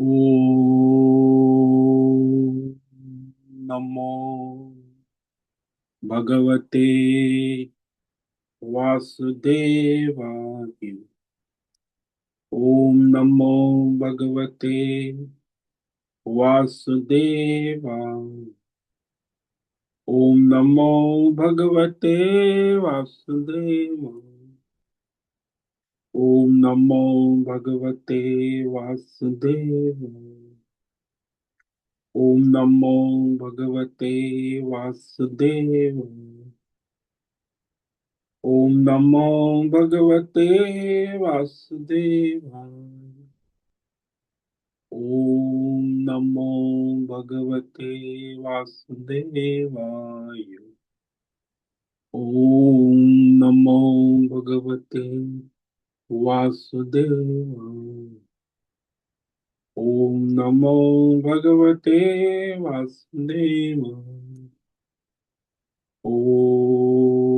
ओम नमो भगवते वासुदेवाय। ओम नमो भगवते वासुदेवाय। ओम नमो भगवते वासुदेवाय। ओम नमो भगवते वासुदेवाय। ओम नमो भगवते वासुदेवाय। ओम नमो भगवते वासुदेवाय। ओम नमो भगवते वासुदेवाय। ओम नमो भगवते वासुदेवाय। ओम नमो भगवते वासुदेवाय। ओम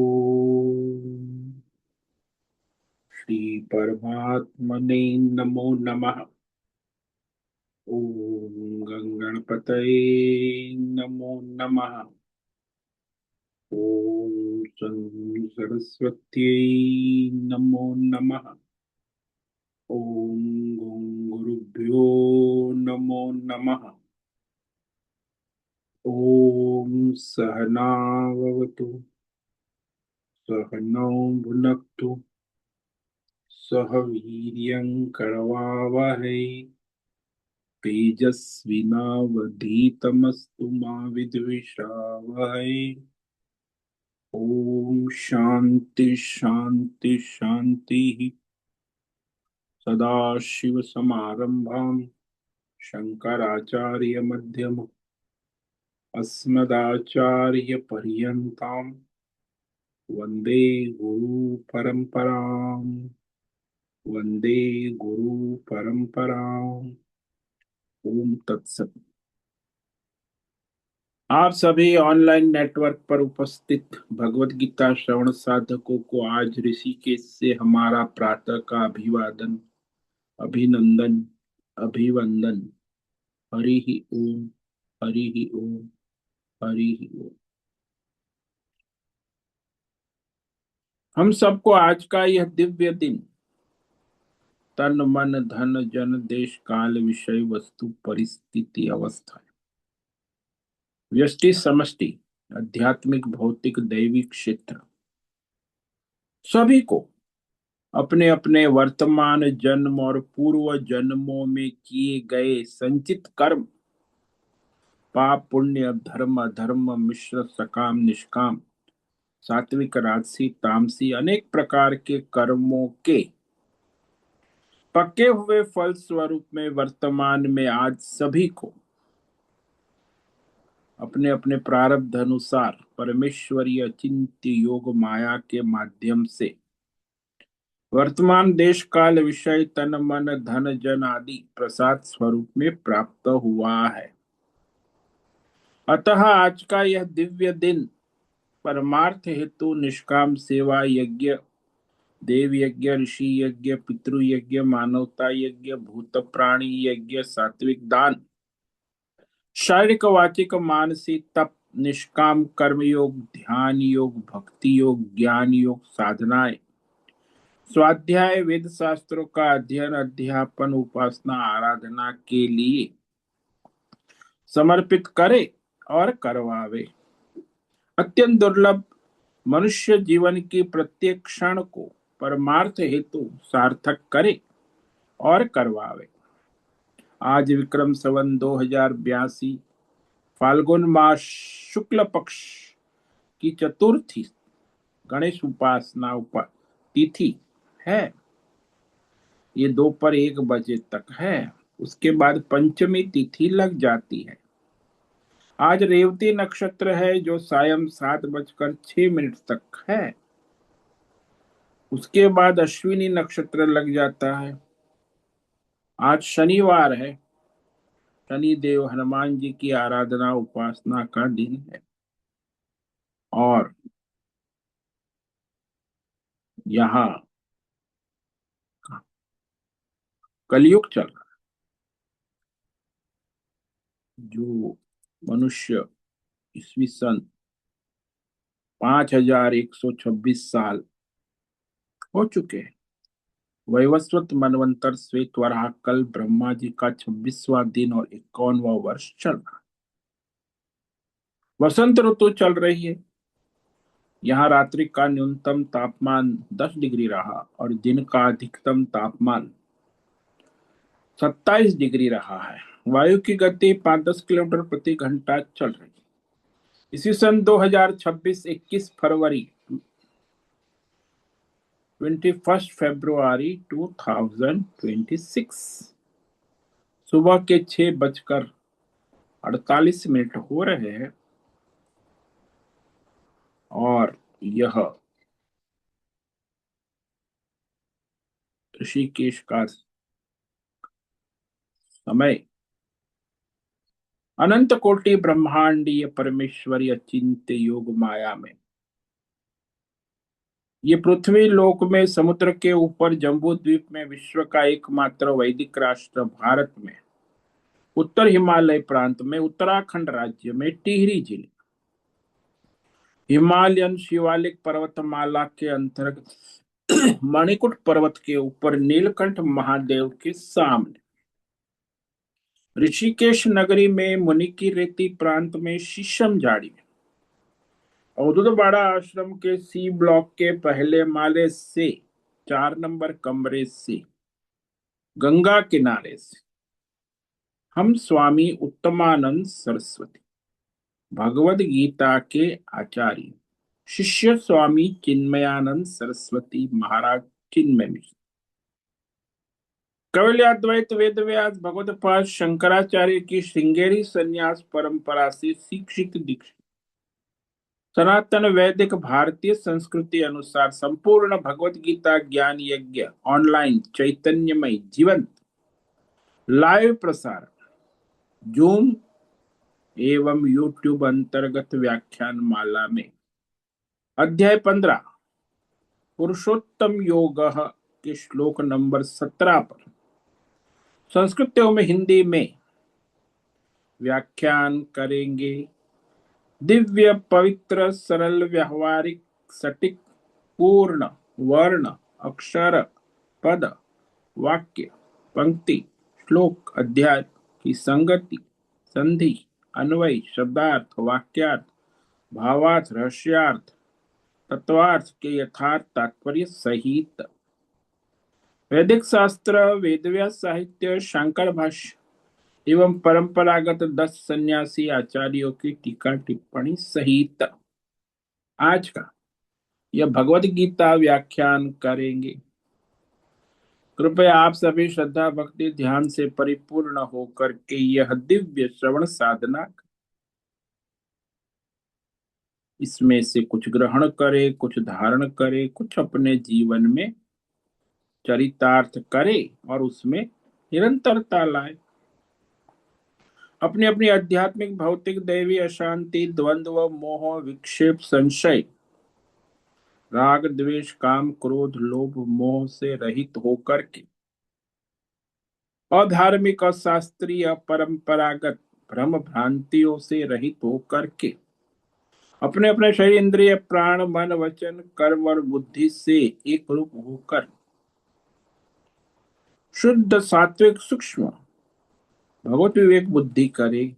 श्री परमात्मने नमो नमः। ओम गंगणपतये नमो नमः। ओम सरस्वत्यै नमो नमः। ओम गुरुभ्यो नमो नमः। ओम सहनावतु सहनौ भुनक्तु सह वीर्यं करवावहै तेजस्विनावधीतमस्तु मा विद्विषावहै। ओम शांति शांति शांति। सदाशिव समारंभां शंकराचार्य मध्यम अस्मदाचार्य पर्यन्तां वंदे गुरु परंपरां। वंदे गुरु परंपरां। ओम तत्सत। आप सभी ऑनलाइन नेटवर्क पर उपस्थित भगवत गीता श्रवण साधकों को आज ऋषिकेश से हमारा प्रातः का अभिवादन, अभिनंदन, अभिवंदन। हरि ही ओम। हरि ही ओम। हरि ही ओम। हम सबको आज का यह दिव्य दिन तन मन धन जन देश काल विषय वस्तु परिस्थिति अवस्था व्यष्टि समष्टि आध्यात्मिक भौतिक दैविक क्षेत्र सभी को अपने अपने वर्तमान जन्म और पूर्व जन्मों में किए गए संचित कर्म, पाप पुण्य धर्म अधर्म मिश्र सकाम निष्काम सात्विक राजसी तामसी अनेक प्रकार के कर्मों के पके हुए फल स्वरूप में वर्तमान में आज सभी को अपने अपने प्रारब्ध अनुसार परमेश्वरीय अचिंत्य योग माया के माध्यम से वर्तमान देश काल विषय तन मन धन जन आदि प्रसाद स्वरूप में प्राप्त हुआ है। अतः आज का यह दिव्य दिन परमार्थ हेतु निष्काम सेवा यज्ञ, देव यज्ञ, ऋषि यज्ञ, पितृ यज्ञ, मानवता यज्ञ, भूत प्राणी यज्ञ, सात्विक दान, शारीरिक वाचिक मानसिक तप, निष्काम कर्म योग, ध्यान योग, भक्ति योग, ज्ञान योग, साधनाएं, स्वाध्याय, वेद शास्त्रों का अध्ययन, अध्यापन, उपासना, आराधना के लिए समर्पित करे और करवावे। अत्यंत दुर्लभ मनुष्य जीवन की प्रत्येक क्षण को परमार्थ हेतु सार्थक करे और करवावे। आज विक्रम संवत 2082 फाल्गुन मास शुक्ल पक्ष की चतुर्थी गणेश उपासना तिथि है। ये दोपहर 1 बजे तक है। उसके बाद पंचमी तिथि लग जाती है। आज रेवती नक्षत्र है जो सायं 7:06 तक है। उसके बाद अश्विनी नक्षत्र लग जाता है। आज शनिवार है। शनि देव हनुमान जी की आराधना उपासना का दिन है और यहाँ कलयुग चल रहा जो मनुष्य ईस्वी सन 5126 साल हो चुके हैं। वैवस्वत मनवंतर श्वेत वराह कल ब्रह्मा जी का 26वां दिन और 51वां वर्ष चल रहा है। वसंत ऋतु चल रही है। यहाँ रात्रि का न्यूनतम तापमान 10 डिग्री रहा और दिन का अधिकतम तापमान 27 डिग्री रहा है। वायु की गति 5-10 किलोमीटर प्रति घंटा चल रही है। इसी सन 2026 21 फरवरी 21 फरवरी 2026 सुबह के 6:48 हो रहे हैं और यह ऋषिकेश का समय अनंत कोटि ब्रह्मांडीय परमेश्वरी अचिंत्य योग माया में ये पृथ्वी लोक में समुद्र के ऊपर जम्बू द्वीप में विश्व का एकमात्र वैदिक राष्ट्र भारत में उत्तर हिमालय प्रांत में उत्तराखंड राज्य में टिहरी जिले हिमालयन शिवालिक पर्वतमाला के अंतर्गत मणिकुट पर्वत के ऊपर नीलकंठ महादेव के सामने ऋषिकेश नगरी में मुनि की रेती प्रांत में शीशम झाड़ी में अवधूतवाड़ा आश्रम के सी ब्लॉक के पहले माले से 4 नंबर कमरे से गंगा किनारे से हम स्वामी उत्तमानंद सरस्वती भगवद गीता के आचार्य शिष्य स्वामी चिन्मयानंद सरस्वती महाराज चिन्मय मिश्र कवल्याद्वैत वेद व्यास भगवतपाद शंकराचार्य की श्रृंगेरी संन्यास परंपरा से शिक्षित दीक्षित सनातन वैदिक भारतीय संस्कृति अनुसार संपूर्ण भगवत गीता ज्ञान यज्ञ ऑनलाइन चैतन्यमय जीवंत लाइव प्रसारण जूम एवं यूट्यूब अंतर्गत व्याख्यान माला में अध्याय 15 पुरुषोत्तम योग के श्लोक नंबर 17 पर संस्कृत एवं हिंदी में व्याख्यान करेंगे। दिव्य पवित्र सरल व्यवहारिक सटीक पूर्ण वर्ण अक्षर पद वाक्य पंक्ति श्लोक अध्याय की संगति संधि अन्वय शब्दार्थ वाक्यार्थ भावार्थ रहस्यार्थ तत्वार्थ के यथार्थ तात्पर्य सहित वैदिक शास्त्र वेदव्यास साहित्य शांकर भाष्य एवं परंपरागत 10 सन्यासी आचार्यों की टीका टिप्पणी सहित आज का यह भगवत गीता व्याख्यान करेंगे। कृपया आप सभी श्रद्धा भक्ति ध्यान से परिपूर्ण होकर के यह दिव्य श्रवण साधना इसमें से कुछ ग्रहण करे कुछ धारण करे कुछ अपने जीवन में चरितार्थ करे और उसमें निरंतरता लाए। अपनी अपनी आध्यात्मिक भौतिक दैवी अशांति द्वंद्व मोह विक्षेप संशय राग द्वेष काम क्रोध लोभ मोह से रहित होकर के अधार्मिक और शास्त्रीय परंपरागत भ्रम भ्रांतियों से रहित होकर के अपने अपने शरीर इंद्रिय प्राण मन वचन कर्म और बुद्धि से एक रूप होकर शुद्ध सात्विक सूक्ष्म भगवत विवेक बुद्धि करे।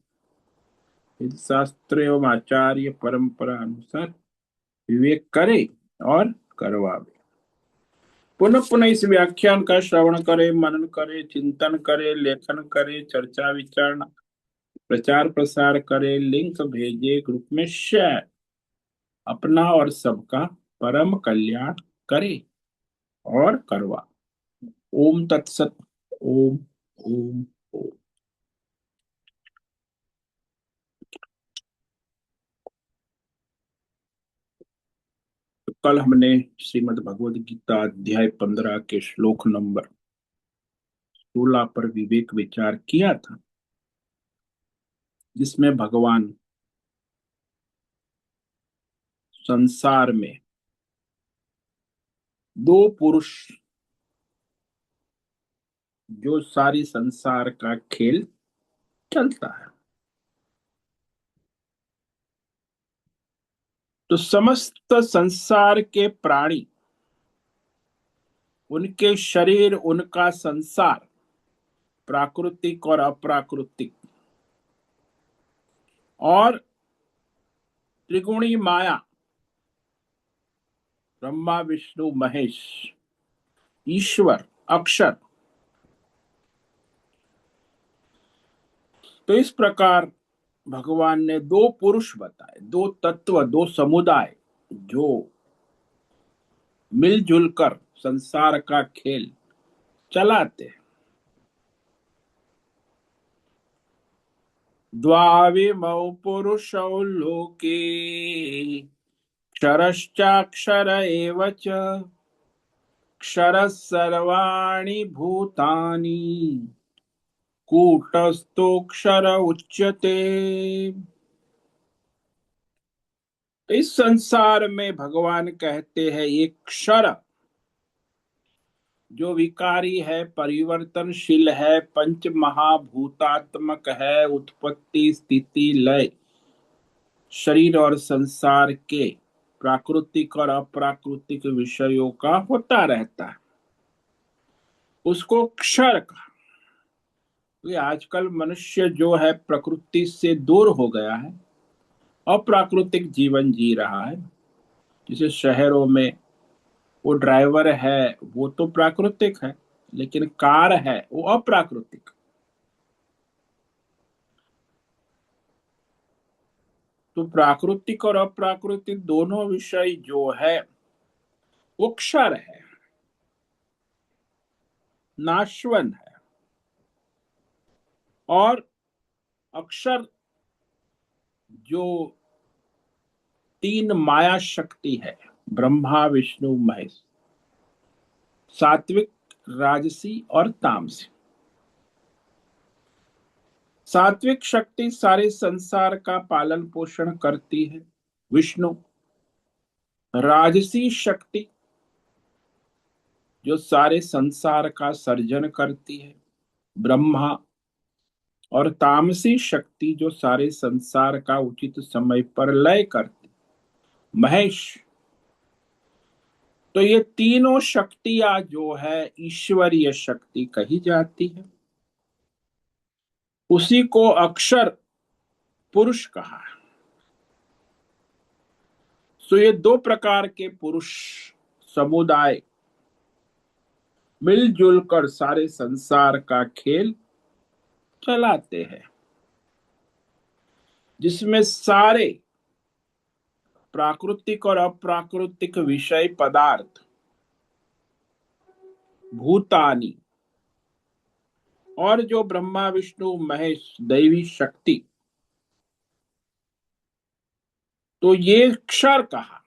शास्त्र एवं आचार्य परंपरा अनुसार विवेक करे और करवावे। पुनः पुनः इस व्याख्यान का श्रवण करे मनन करे चिंतन करे लेखन करे चर्चा विचारणा प्रचार प्रसार करे लिंक भेजे ग्रुप में शेयर अपना और सबका परम कल्याण करे और करवा। ओम तत्सत। ओम ओम ओम। तो कल हमने श्रीमद् भगवद गीता अध्याय 15 के श्लोक नंबर 16 पर विवेक विचार किया था, जिसमें भगवान संसार में दो पुरुष जो सारी संसार का खेल चलता है तो समस्त संसार के प्राणी, उनके शरीर, उनका संसार, प्राकृतिक और अप्राकृतिक, और त्रिगुणी माया, ब्रह्मा विष्णु महेश, ईश्वर, अक्षर। तो इस प्रकार भगवान ने दो पुरुष बताए, दो तत्व, दो समुदाय, जो मिलजुल कर संसार का खेल चलाते हैं। द्वाविमौ पुरुषौ लोके, क्षरश्चाक्षर एव च, क्षरः सर्वाणि भूतानि, कूटस्थोऽक्षर उच्यते। इस संसार में भगवान कहते हैं एक क्षर, जो विकारी है, परिवर्तनशील है, पंच महाभूतात्मक है, उत्पत्ति स्थिति लय शरीर और संसार के प्राकृतिक और अप्राकृतिक विषयों का होता रहता है, उसको क्षर कहा। ये आजकल मनुष्य जो है प्रकृति से दूर हो गया है, अप्राकृतिक जीवन जी रहा है। जैसे शहरों में वो ड्राइवर है, वो तो प्राकृतिक है, लेकिन कार है वो अप्राकृतिक। तो प्राकृतिक और अप्राकृतिक दोनों विषय जो है वो क्षर है, नाशवन है। और अक्षर जो तीन माया शक्ति है, ब्रह्मा विष्णु महेश, सात्विक, राजसी और तामसी। सात्विक शक्ति सारे संसार का पालन पोषण करती है, विष्णु। राजसी शक्ति जो सारे संसार का सर्जन करती है, ब्रह्मा। और तामसी शक्ति जो सारे संसार का उचित समय पर लय करती, महेश। तो ये तीनों शक्तियां जो है ईश्वरीय शक्ति कही जाती है। उसी को अक्षर पुरुष कहा है। सो ये दो प्रकार के पुरुष समुदाय मिलजुल कर सारे संसार का खेल चलाते हैं, जिसमें सारे प्राकृतिक और अप्राकृतिक विषय पदार्थ, भूतानी, और जो ब्रह्मा विष्णु महेश दैवी शक्ति, तो ये क्षर कहा।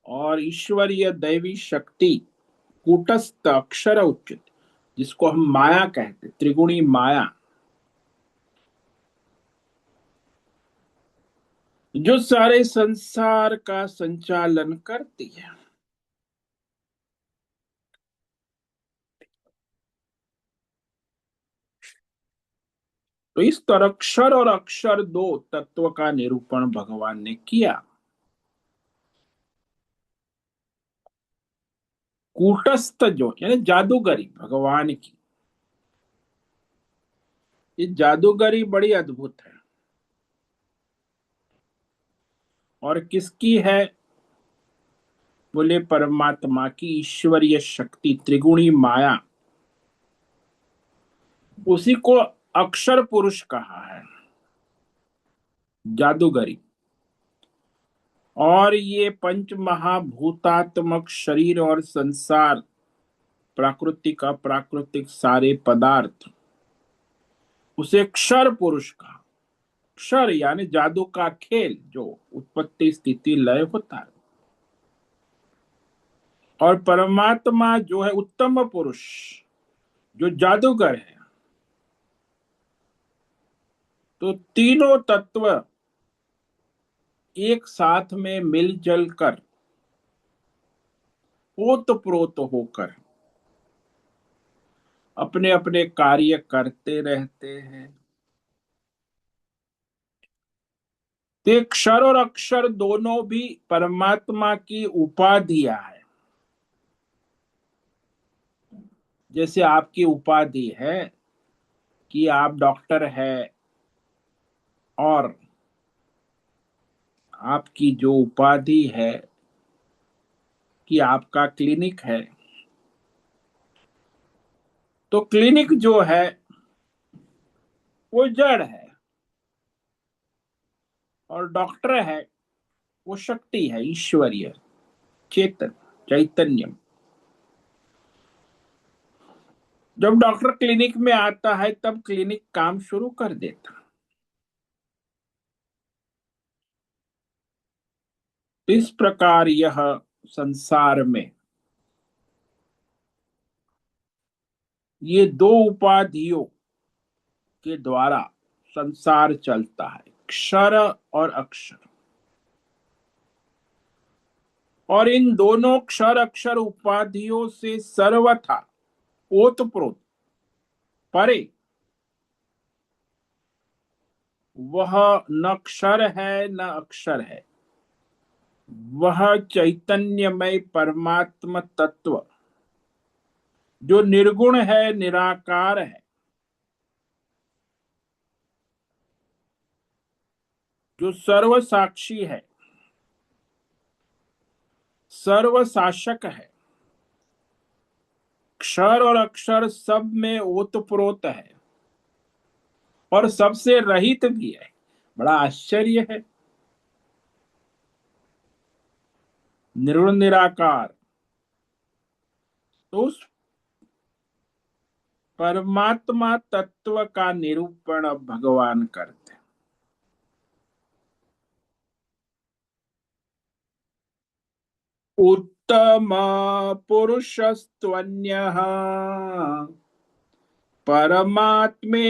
और ईश्वरीय दैवी शक्ति कूटस्थ अक्षर उचित, जिसको हम माया कहते, त्रिगुणी माया, जो सारे संसार का संचालन करती है। तो इस तरह क्षर और अक्षर दो तत्व का निरूपण भगवान ने किया। कूटस्थ जो यानी जादूगरी भगवान की, ये जादूगरी बड़ी अद्भुत है। और किसकी है? बोले परमात्मा की, ईश्वरीय शक्ति त्रिगुणी माया, उसी को अक्षर पुरुष कहा है, जादूगरी। और ये पंच महाभूतात्मक शरीर और संसार, प्राकृतिक अप्राकृतिक सारे पदार्थ, उसे क्षर पुरुष कहा। क्षर यानी जादू का खेल, जो उत्पत्ति स्थिति लय होता है। और परमात्मा जो है उत्तम पुरुष, जो जादूगर है। तो तीनों तत्व एक साथ में मिलजुल कर, ओत प्रोत होकर अपने अपने कार्य करते रहते हैं। तो ये क्षर और अक्षर दोनों भी परमात्मा की उपाधियां है। जैसे आपकी उपाधि है कि आप डॉक्टर है, और आपकी जो उपाधि है कि आपका क्लिनिक है, तो क्लिनिक जो है वो जड़ है, और डॉक्टर है वो शक्ति है, ईश्वरीय, चेतन, चैतन्य। जब डॉक्टर क्लिनिक में आता है तब क्लिनिक काम शुरू कर देता। इस प्रकार यह संसार में ये दो उपाधियों के द्वारा संसार चलता है, क्षर और अक्षर। और इन दोनों क्षर अक्षर उपाधियों से सर्वथा ओतप्रोत परे वह न क्षर है न अक्षर है, वह चैतन्यमय परमात्म तत्व जो निर्गुण है, निराकार है, जो सर्व साक्षी है, सर्व शासक है, क्षर और अक्षर सब में ओतप्रोत है और सबसे रहित भी है। बड़ा आश्चर्य है। निर्गुण निराकार, तो उस परमात्मा तत्व का निरूपण अब भगवान करते हैं। उत्तम पुरुषस्त्वन्यः परमात्मेत्युदारतः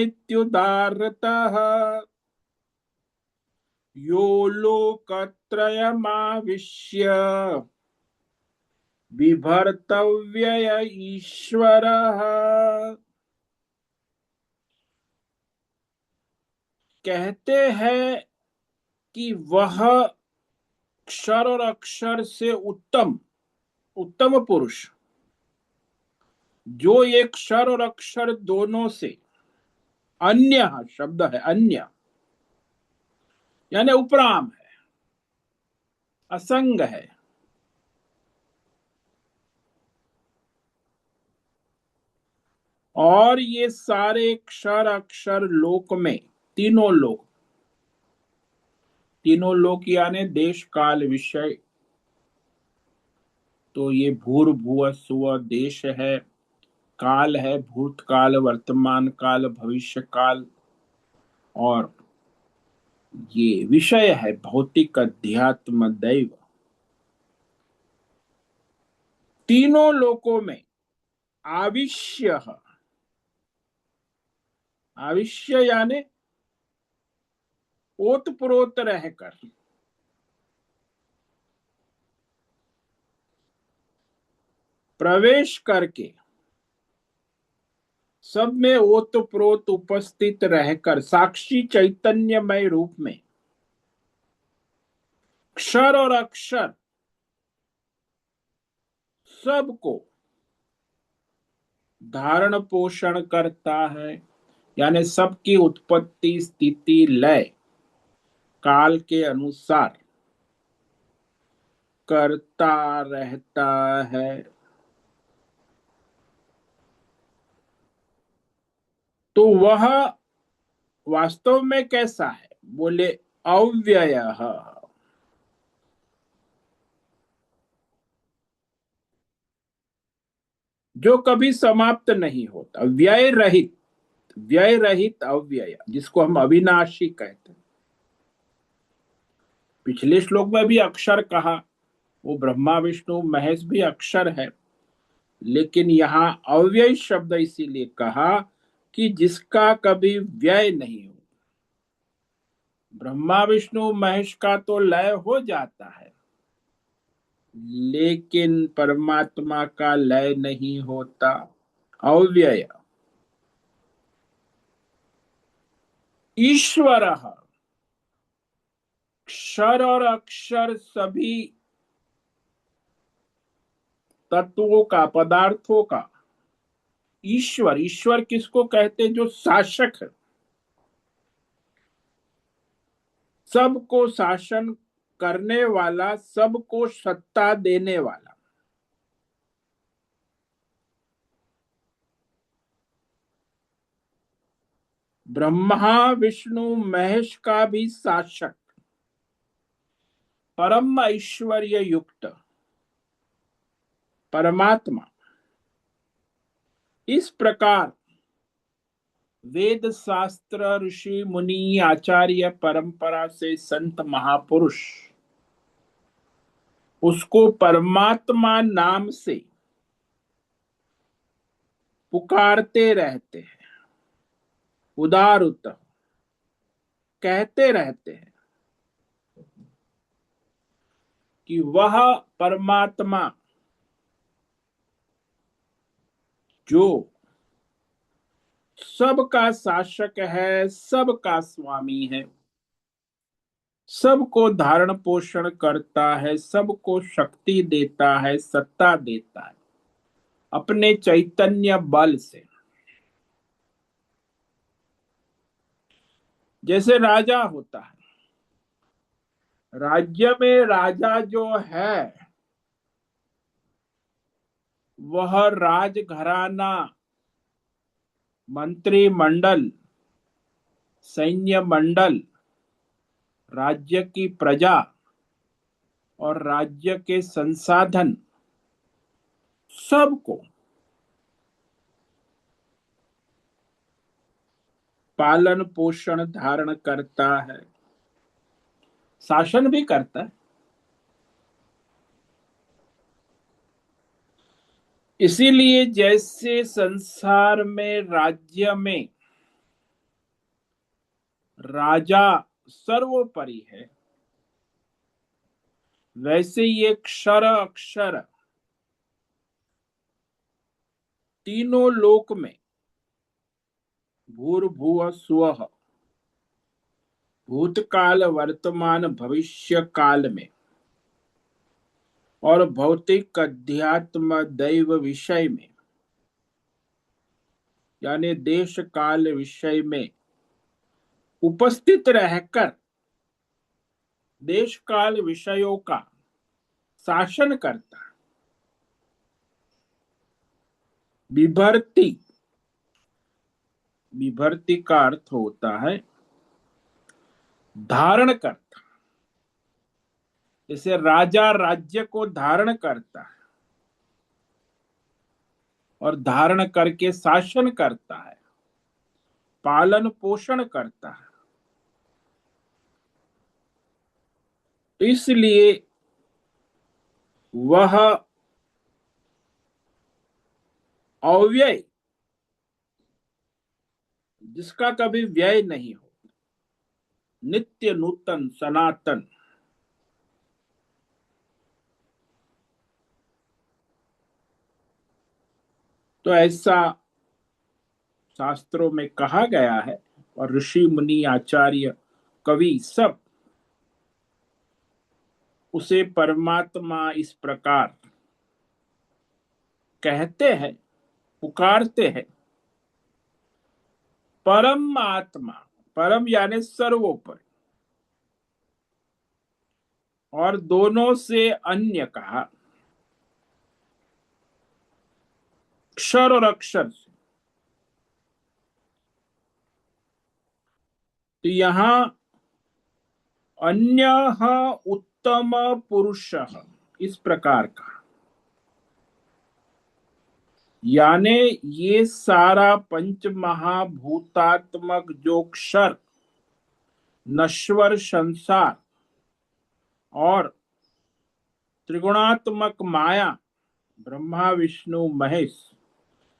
यो लोकत्रयमाविश्य बिभर्तव्यय ईश्वरः। कहते हैं कि वह क्षर और अक्षर से उत्तम, उत्तम पुरुष, जो ये क्षर और अक्षर दोनों से अन्य शब्द है, अन्य यानी उपराम है, असंग है। और ये सारे क्षर अक्षर लोक में, तीनों लोक, तीनों लोक यानी देश काल विषय, तो ये भूर्भुव स्व देश है, काल है भूतकाल वर्तमान काल भविष्य काल, और ये विषय है भौतिक अध्यात्म दैव। तीनों लोकों में आविश्य, आविश्य यानी ओतप्रोत रहकर, प्रवेश करके, सब में ओतप्रोत उपस्थित रहकर, साक्षी चैतन्यमय रूप में क्षर और अक्षर सबको धारण पोषण करता है, यानी सबकी उत्पत्ति स्थिति लय काल के अनुसार करता रहता है। तो वह वास्तव में कैसा है? बोले अव्ययः, जो कभी समाप्त नहीं होता, व्यय रहित, व्यय रहित अव्यय, जिसको हम अविनाशी कहते हैं। पिछले श्लोक में भी अक्षर कहा, वो ब्रह्मा विष्णु महेश भी अक्षर है, लेकिन यहाँ अव्यय शब्द इसीलिए कहा कि जिसका कभी व्यय नहीं हो। ब्रह्मा विष्णु महेश का तो लय हो जाता है, लेकिन परमात्मा का लय नहीं होता, अव्यय। ईश्वर, क्षर और अक्षर सभी तत्वों का, पदार्थों का ईश्वर, ईश्वर किसको कहते? जो शासक है, सबको शासन करने वाला, सबको सत्ता देने वाला। ब्रह्मा विष्णु महेश का भी शासक, परम ऐश्वर्य युक्त परमात्मा। इस प्रकार वेद शास्त्र, ऋषि मुनि, आचार्य परंपरा से संत महापुरुष उसको परमात्मा नाम से पुकारते रहते हैं, उदारत कहते रहते हैं कि वह परमात्मा जो सबका शासक है, सबका स्वामी है, सबको धारण पोषण करता है, सबको शक्ति देता है, सत्ता देता है अपने चैतन्य बल से। जैसे राजा होता है, राज्य में राजा जो है वह राजघराना, मंत्रिमंडल, सैन्य मंडल, राज्य की प्रजा और राज्य के संसाधन सबको पालन पोषण धारण करता है, शासन भी करता है। इसीलिए जैसे संसार में राज्य में राजा सर्वोपरि है, वैसे ये क्षर अक्षर तीनों लोक में, भूर्भुवः स्वः, भूतकाल वर्तमान भविष्य काल में, और भौतिक अध्यात्म दैव विषय में, यानी देश काल विषय में उपस्थित रहकर देश काल विषयों का शासन करता है। विभर्ति, विभर्ति का अर्थ होता है धारण करता। जैसे राजा राज्य को धारण करता है और धारण करके शासन करता है, पालन पोषण करता है। इसलिए वह अव्यय, जिसका कभी व्यय नहीं हो, नित्य नूतन सनातन। तो ऐसा शास्त्रों में कहा गया है, और ऋषि मुनि आचार्य कवि सब उसे परमात्मा इस प्रकार कहते हैं, पुकारते हैं। परम आत्मा, परम यानी सर्वोपरि, और दोनों से अन्य कहा, क्षर और अक्षर से। तो यहां अन्य उत्तम पुरुष इस प्रकार का, यानी ये सारा पंच महाभूतात्मक जो क्षर, नश्वर संसार और त्रिगुणात्मक माया, ब्रह्मा विष्णु महेश,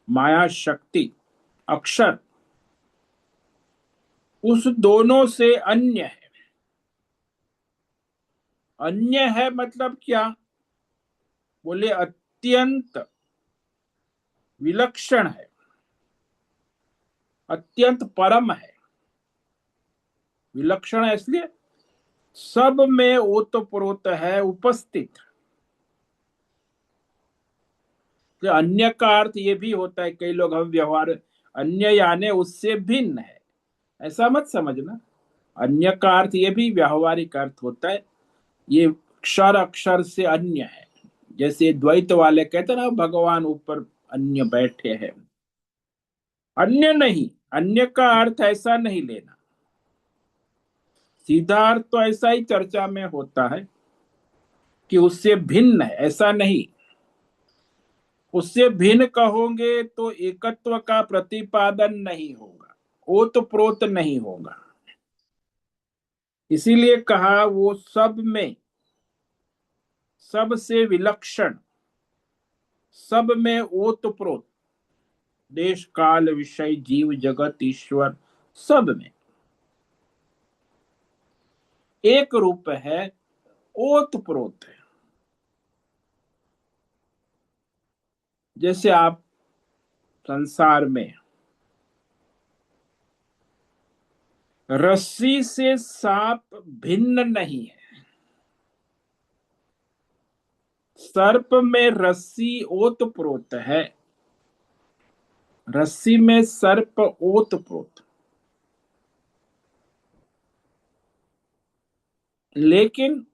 माया शक्ति, अक्षर, उस दोनों से अन्य है। अन्य है मतलब क्या? बोले अत्यंत विलक्षण है, अत्यंत परम है। विलक्षण है इसलिए सब में ओतप्रोत है उपस्थित। तो अन्य का अर्थ ये भी होता है, कई लोग हम व्यवहार अन्य यानी उससे भिन्न है, ऐसा मत समझना। अन्य का अर्थ ये भी व्यवहारिक अर्थ होता है, ये अक्षर अक्षर से अन्य है। जैसे द्वैत वाले कहते हैं ना, भगवान ऊपर अन्य बैठे हैं, अन्य नहीं। अन्य का अर्थ ऐसा नहीं लेना, सीधा अर्थ तो ऐसा ही चर्चा में होता है कि उससे भिन्न है, ऐसा नहीं। उससे भिन्न कहोगे तो एकत्व का प्रतिपादन नहीं होगा, ओतप्रोत नहीं होगा। इसीलिए कहा वो सब में, सबसे विलक्षण, सब में ओतप्रोत, देश काल विषय जीव जगत ईश्वर, सब में एक रूप है, ओतप्रोत है। जैसे आप संसार में रस्सी से सांप भिन्न नहीं है, सर्प में रस्सी ओतप्रोत है, रस्सी में सर्प ओतप्रोत। लेकिन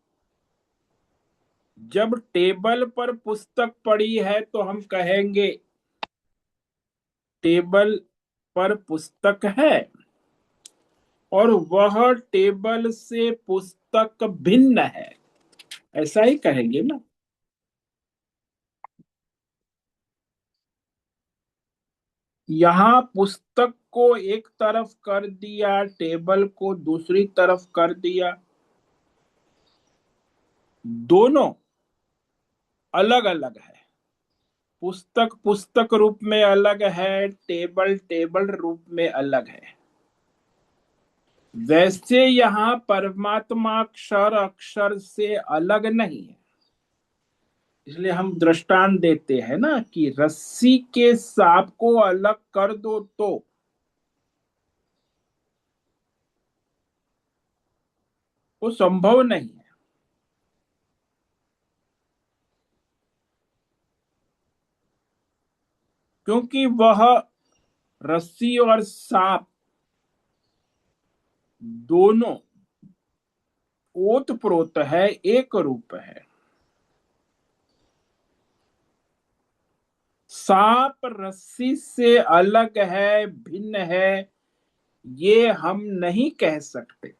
जब टेबल पर पुस्तक पड़ी है तो हम कहेंगे टेबल पर पुस्तक है, और वह टेबल से पुस्तक भिन्न है, ऐसा ही कहेंगे ना। यहाँ पुस्तक को एक तरफ कर दिया, टेबल को दूसरी तरफ कर दिया, दोनों अलग अलग है। पुस्तक पुस्तक रूप में अलग है, टेबल टेबल रूप में अलग है। वैसे यहाँ परमात्मा अक्षर अक्षर से अलग नहीं है। इसलिए हम दृष्टांत देते हैं ना कि रस्सी के सांप को अलग कर दो तो वो संभव नहीं है, क्योंकि वह रस्सी और सांप दोनों ओतप्रोत है, एक रूप है। सांप रस्सी से अलग है, भिन्न है, ये हम नहीं कह सकते।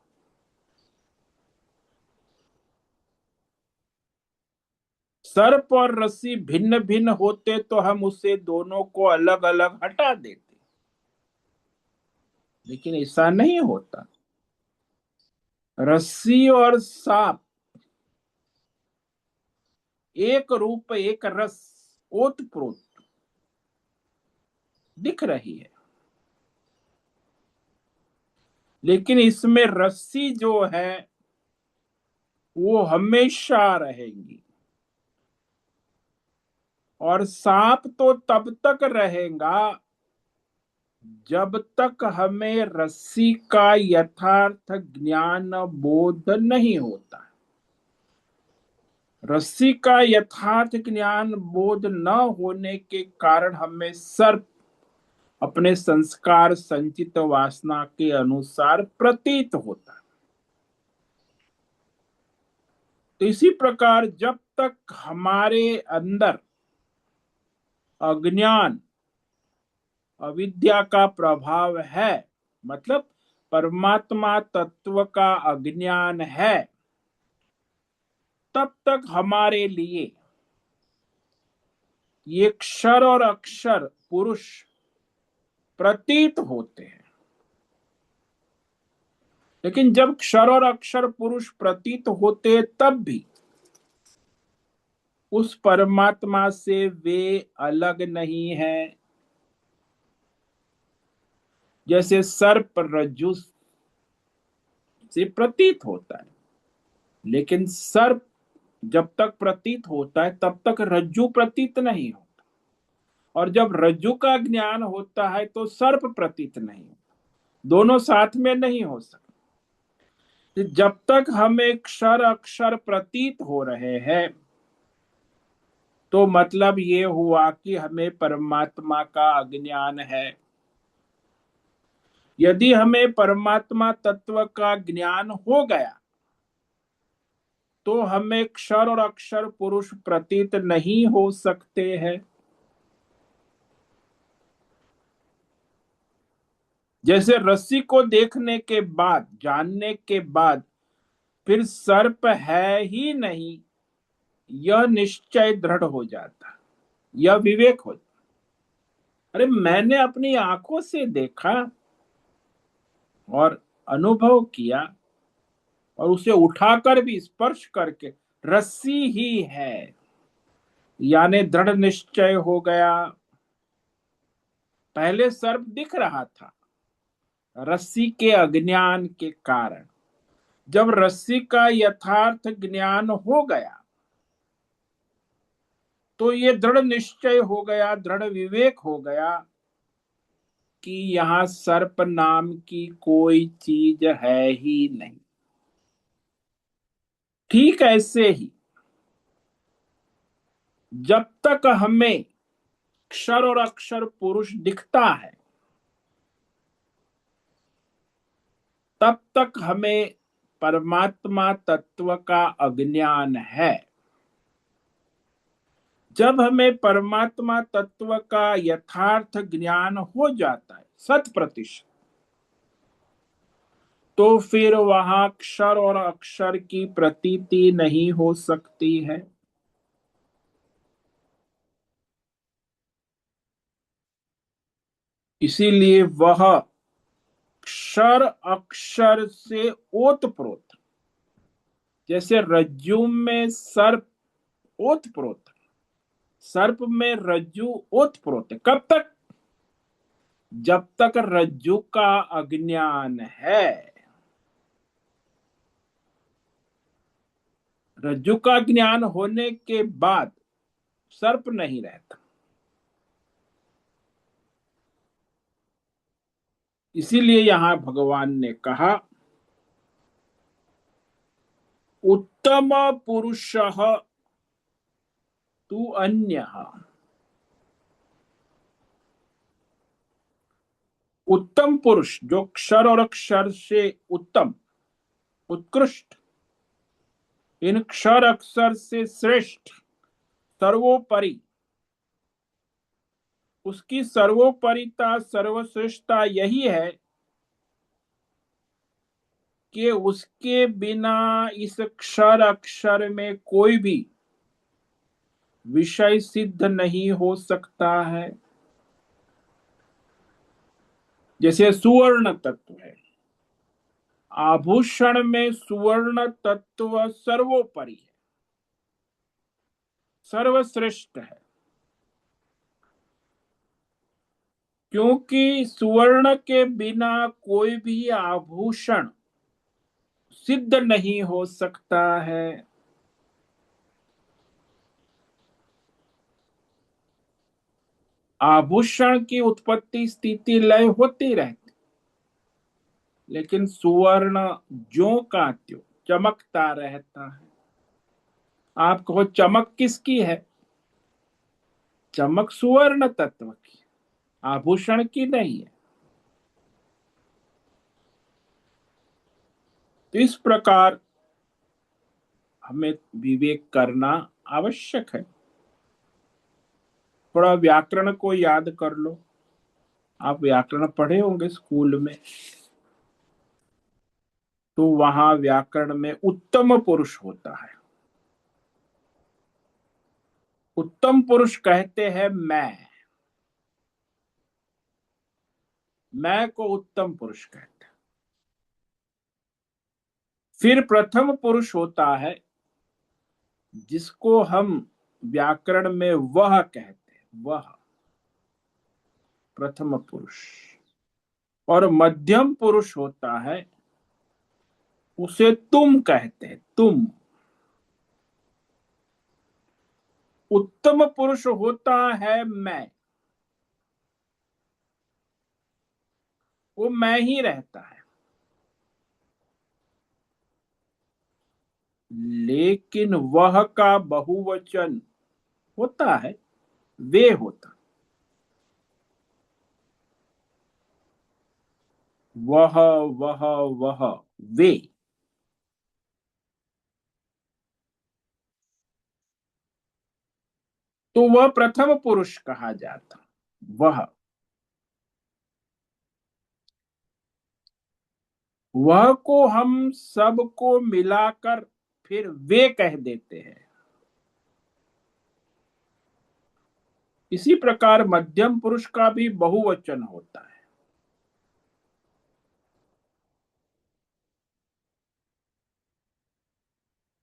सर्प और रस्सी भिन्न भिन्न होते तो हम उसे दोनों को अलग अलग हटा देते, लेकिन ऐसा नहीं होता। रस्सी और सांप एक रूप, एक रस, ओतप्रोत दिख रही है। लेकिन इसमें रस्सी जो है वो हमेशा रहेगी, और सांप तो तब तक रहेगा जब तक हमें रस्सी का यथार्थ ज्ञान बोध नहीं होता। रस्सी का यथार्थ ज्ञान बोध न होने के कारण हमें सर्प अपने संस्कार संचित वासना के अनुसार प्रतीत होता है। तो इसी प्रकार जब तक हमारे अंदर अज्ञान, अविद्या का प्रभाव है, मतलब परमात्मा तत्व का अज्ञान है, तब तक हमारे लिए ये क्षर और अक्षर पुरुष प्रतीत होते हैं। लेकिन जब क्षर और अक्षर पुरुष प्रतीत होते तब भी उस परमात्मा से वे अलग नहीं है। जैसे सर्प रज्जु से प्रतीत होता है, लेकिन सर्प जब तक प्रतीत होता है तब तक रज्जु प्रतीत नहीं होता, और जब रज्जु का ज्ञान होता है तो सर्प प्रतीत नहीं होता। दोनों साथ में नहीं हो सकते। जब तक हमें क्षर अक्षर प्रतीत हो रहे हैं तो मतलब ये हुआ कि हमें परमात्मा का अज्ञान है। यदि हमें परमात्मा तत्व का ज्ञान हो गया तो हमें क्षर और अक्षर पुरुष प्रतीत नहीं हो सकते हैं। जैसे रस्सी को देखने के बाद, जानने के बाद फिर सर्प है ही नहीं, यह निश्चय दृढ़ हो जाता, यह विवेक हो। अरे मैंने अपनी आंखों से देखा और अनुभव किया और उसे उठाकर भी स्पर्श करके रस्सी ही है, यानी दृढ़ निश्चय हो गया। पहले सर्प दिख रहा था रस्सी के अज्ञान के कारण। जब रस्सी का यथार्थ ज्ञान हो गया तो ये दृढ़ निश्चय हो गया, दृढ़ विवेक हो गया कि यहां सर्प नाम की कोई चीज है ही नहीं। ठीक ऐसे ही जब तक हमें अक्षर और अक्षर पुरुष दिखता है तब तक हमें परमात्मा तत्व का अज्ञान है। जब हमें परमात्मा तत्व का यथार्थ ज्ञान हो जाता है 100%, तो फिर वहां अक्षर और अक्षर की प्रतीति नहीं हो सकती है। इसीलिए वह क्षर अक्षर से ओतप्रोत, जैसे रज्जु में सर्प ओतप्रोत, सर्प में रज्जु ओतप्रोत है। कब तक? जब तक रज्जु का अज्ञान है। रज्जु का ज्ञान होने के बाद सर्प नहीं रहता। इसीलिए यहां भगवान ने कहा उत्तम पुरुषः तु अन्यः। उत्तम पुरुष जो क्षर और अक्षर से उत्तम, उत्कृष्ट, इन क्षर अक्षर से श्रेष्ठ, सर्वोपरि, उसकी सर्वोपरिता सर्वश्रेष्ठता यही है कि उसके बिना इस क्षर अक्षर में कोई भी विषय सिद्ध नहीं हो सकता है। जैसे सुवर्ण तत्व है, आभूषण में सुवर्ण तत्व सर्वोपरि है, सर्वश्रेष्ठ है, क्योंकि सुवर्ण के बिना कोई भी आभूषण सिद्ध नहीं हो सकता है। आभूषण की उत्पत्ति स्थिति लय होती रहती, लेकिन सुवर्ण ज्यों का त्यों चमकता रहता है। आप कहो चमक किसकी है? चमक सुवर्ण तत्व की, आभूषण की नहीं है। तो इस प्रकार हमें विवेक करना आवश्यक है। थोड़ा व्याकरण को याद कर लो। आप व्याकरण पढ़े होंगे स्कूल में, तो वहां व्याकरण में उत्तम पुरुष होता है। उत्तम पुरुष कहते हैं मैं को उत्तम पुरुष कहते हैं। फिर प्रथम पुरुष होता है जिसको हम व्याकरण में वह कहते हैं, वह प्रथम पुरुष। और मध्यम पुरुष होता है, उसे तुम कहते हैं, तुम। उत्तम पुरुष होता है वो मैं ही रहता है। लेकिन वह का बहुवचन होता है, वे होता। वह, वह, वह, वे। तो वह प्रथम पुरुष कहा जाता। वह को हम सबको मिलाकर फिर वे कह देते हैं। इसी प्रकार मध्यम पुरुष का भी बहुवचन होता है।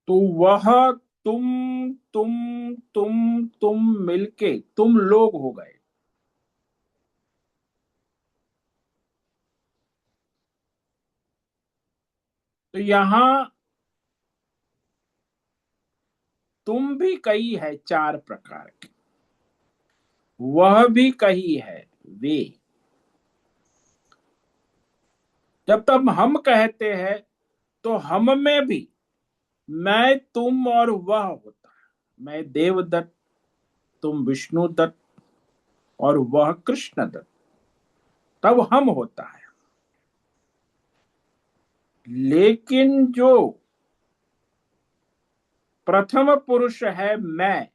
तो वह, तुम, तुम मिलके तुम लोग हो गए। तो यहां तुम भी कही है चार प्रकार की, वह भी कही है, वे। जब तक हम कहते हैं तो हम में भी मैं, तुम और वह होता है। मैं देवदत्त, तुम विष्णुदत्त और वह कृष्णदत्त, तब हम होता है। लेकिन जो प्रथम पुरुष है मैं,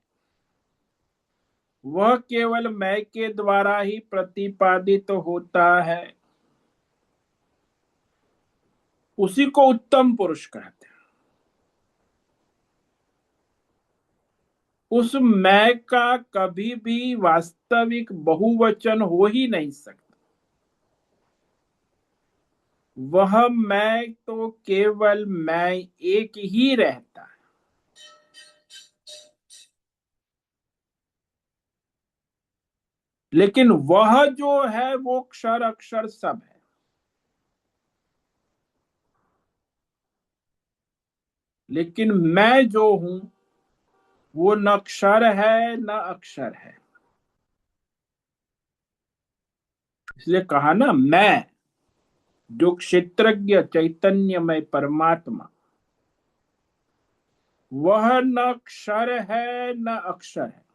वह केवल मैं के द्वारा ही प्रतिपादित होता है। उसी को उत्तम पुरुष कहते हैं। उस मैं का कभी भी वास्तविक बहुवचन हो ही नहीं सकता। वह मैं तो केवल मैं एक ही रहता है। लेकिन वह जो है वो क्षर अक्षर सब है। लेकिन मैं जो हूं वो न क्षर है न अक्षर है। इसलिए कहा ना, मैं जो क्षेत्रज्ञ चैतन्यमय परमात्मा, वह न क्षर है न अक्षर है।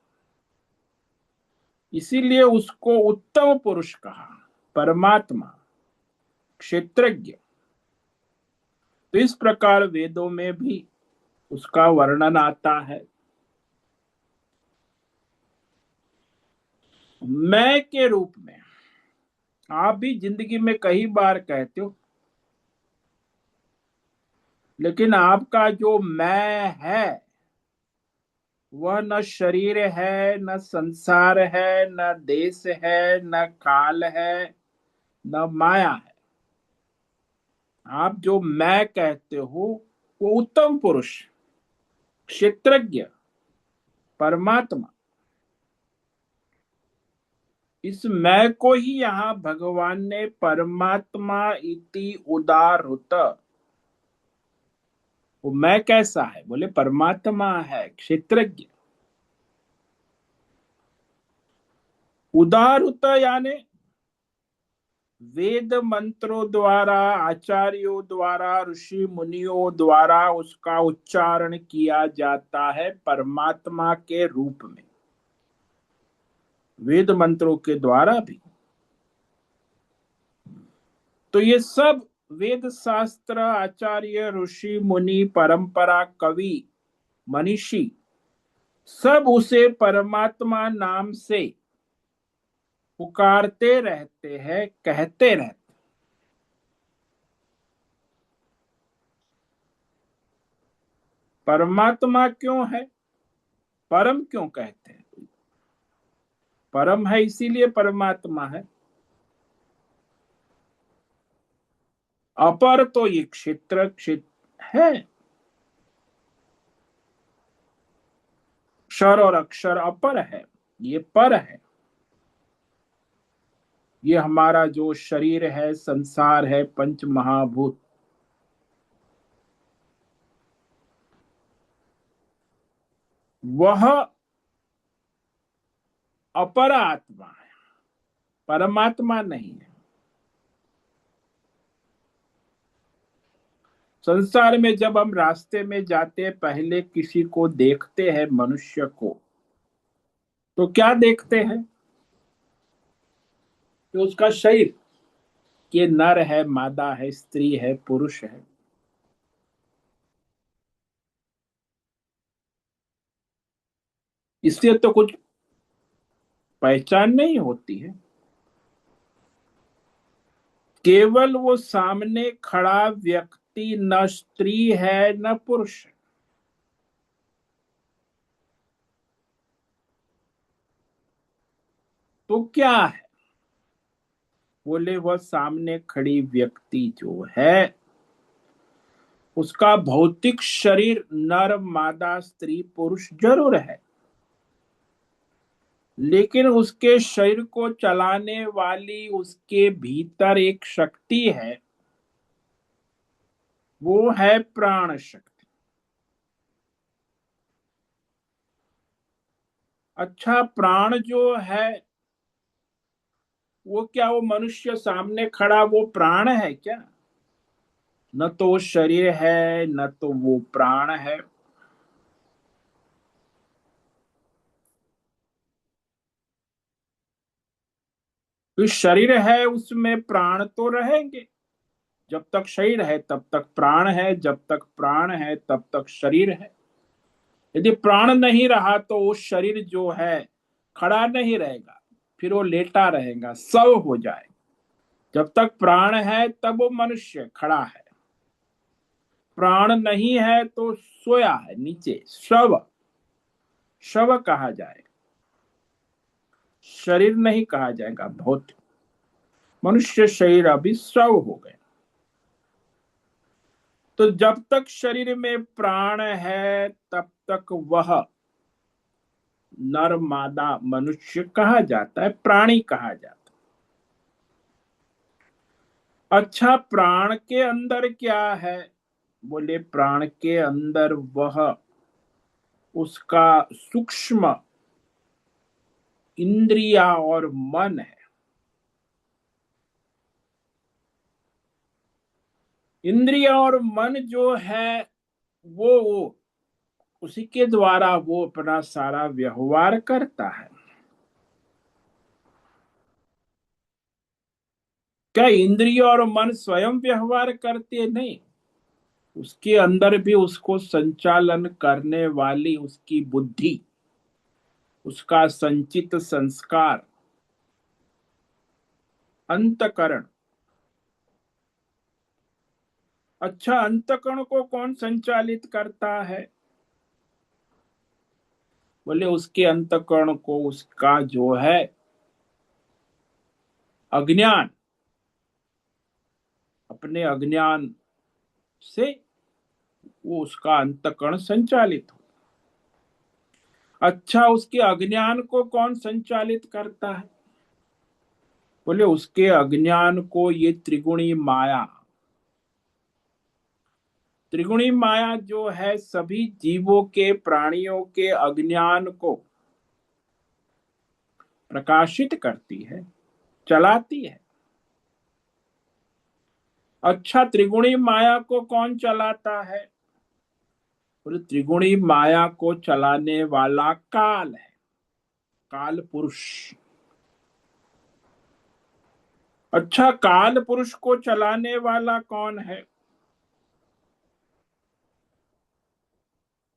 इसीलिए उसको उत्तम पुरुष कहा, परमात्मा, क्षेत्रज्ञ। तो इस प्रकार वेदों में भी उसका वर्णन आता है। मैं के रूप में आप भी जिंदगी में कई बार कहते हो, लेकिन आपका जो मैं है वह न शरीर है, न संसार है, न देश है, न काल है, न माया है। आप जो मैं कहते हो वो उत्तम पुरुष, क्षेत्रज्ञ, परमात्मा। इस मैं को ही यहाँ भगवान ने परमात्मा इति उदाहृत। वो मैं कैसा है? बोले परमात्मा है, क्षेत्रज्ञ। उदाहृत यानी वेद मंत्रों द्वारा, आचार्यों द्वारा, ऋषि मुनियों द्वारा उसका उच्चारण किया जाता है परमात्मा के रूप में। वेद मंत्रों के द्वारा भी। तो ये सब वेद शास्त्र, आचार्य, ऋषि मुनि, परंपरा, कवि, मनीषी, सब उसे परमात्मा नाम से पुकारते रहते हैं, कहते रहते। परमात्मा क्यों है? परम क्यों कहते हैं? परम है इसीलिए परमात्मा है। अपर तो ये क्षेत्र क्षेत्र है। क्षर और अक्षर अपर है, ये पर है। ये हमारा जो शरीर है, संसार है, पंच महाभूत, वह अपर आत्मा है, परमात्मा नहीं है। संसार में जब हम रास्ते में जाते हैं, पहले किसी को देखते हैं, मनुष्य को, तो क्या देखते हैं कि उसका शरीर, कि नर है, मादा है, स्त्री है, पुरुष है। इससे तो कुछ पहचान नहीं होती है। केवल वो सामने खड़ा व्यक्ति न स्त्री है न पुरुष है। तो क्या है? बोले वह सामने खड़ी व्यक्ति जो है, उसका भौतिक शरीर नर मादा स्त्री पुरुष जरूर है, लेकिन उसके शरीर को चलाने वाली उसके भीतर एक शक्ति है, वो है प्राण शक्ति। अच्छा, प्राण जो है वो क्या, वो मनुष्य सामने खड़ा वो प्राण है क्या? न तो वो शरीर है न तो वो प्राण है। तो शरीर है, उसमें प्राण तो रहेंगे। जब तक शरीर है तब तक प्राण है, जब तक प्राण है तब तक शरीर है। यदि प्राण नहीं रहा तो वो शरीर जो है खड़ा नहीं रहेगा, फिर वो लेटा रहेगा, शव हो जाए। जब तक प्राण है तब वो मनुष्य खड़ा है, प्राण नहीं है तो सोया है नीचे, शव। शव कहा जाए, शरीर नहीं कहा जाएगा। भौतिक मनुष्य शरीर अभी शव हो गए। तो जब तक शरीर में प्राण है तब तक वह नर मादा मनुष्य कहा जाता है, प्राणी कहा जाता है। अच्छा, प्राण के अंदर क्या है? बोले प्राण के अंदर वह उसका सूक्ष्म इंद्रिया और मन है। इंद्रिया और मन जो है वो उसी के द्वारा वो अपना सारा व्यवहार करता है। क्या इंद्रिय और मन स्वयं व्यवहार करते? नहीं, उसके अंदर भी उसको संचालन करने वाली उसकी बुद्धि, उसका संचित संस्कार, अंतकरण। अच्छा, अंतकरण को कौन संचालित करता है? बोले उसके अंतकरण को उसका जो है अज्ञान, अपने अज्ञान से वो उसका अंतकरण संचालित हो। अच्छा, उसके अज्ञान को कौन संचालित करता है? बोले उसके अज्ञान को ये त्रिगुणी माया, त्रिगुणी माया जो है सभी जीवों के, प्राणियों के अज्ञान को प्रकाशित करती है, चलाती है। अच्छा, त्रिगुणी माया को कौन चलाता है? बोले त्रिगुणी माया को चलाने वाला काल है, काल पुरुष। अच्छा, काल पुरुष को चलाने वाला कौन है?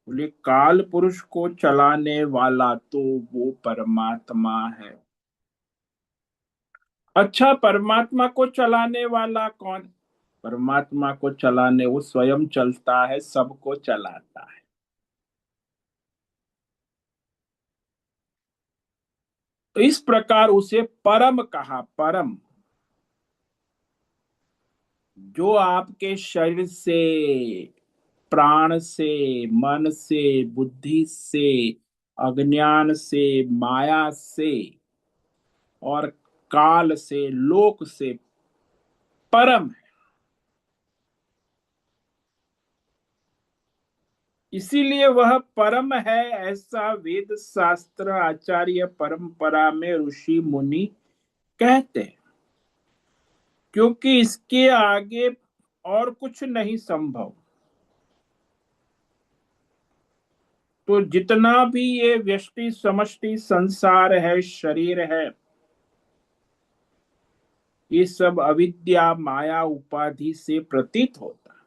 बोले काल पुरुष को चलाने वाला तो वो परमात्मा है। अच्छा, परमात्मा को चलाने वाला कौन? परमात्मा को चलाने, वो स्वयं चलता है, सबको चलाता है। तो इस प्रकार उसे परम कहा। परम जो आपके शरीर से, प्राण से, मन से, बुद्धि से, अज्ञान से, माया से और काल से, लोक से परम है। इसीलिए वह परम है, ऐसा वेद शास्त्र आचार्य परंपरा में ऋषि मुनि कहते हैं। क्योंकि इसके आगे और कुछ नहीं संभव। तो जितना भी ये व्यष्टि समष्टि संसार है, शरीर है, ये सब अविद्या माया उपाधि से प्रतीत होता है।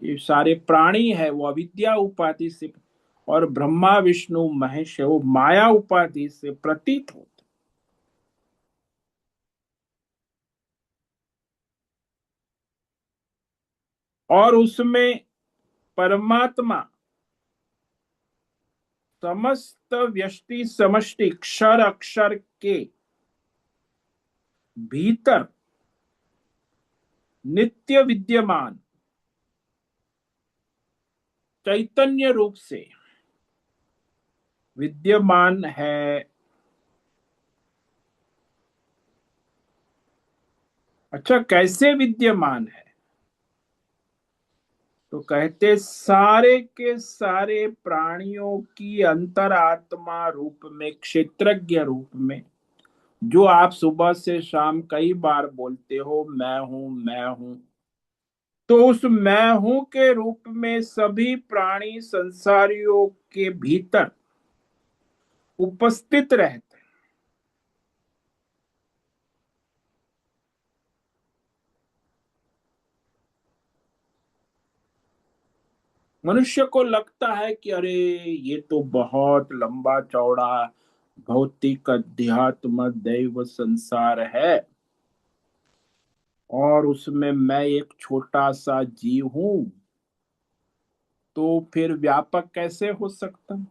ये सारे प्राणी है वो अविद्या उपाधि से, और ब्रह्मा विष्णु महेश है वो माया उपाधि से प्रतीत होता। और उसमें परमात्मा समस्त व्यष्टि समष्टि क्षर अक्षर के भीतर नित्य विद्यमान चैतन्य रूप से विद्यमान है। अच्छा, कैसे विद्यमान है? तो कहते सारे के सारे प्राणियों की अंतरात्मा रूप में, क्षेत्रज्ञ रूप में, जो आप सुबह से शाम कई बार बोलते हो मैं हूं मैं हूं, तो उस मैं हूं के रूप में सभी प्राणी संसारियों के भीतर उपस्थित रहते हैं। मनुष्य को लगता है कि अरे ये तो बहुत लंबा चौड़ा भौतिक अध्यात्म दैव संसार है, और उसमें मैं एक छोटा सा जीव हूं, तो फिर व्यापक कैसे हो सकता?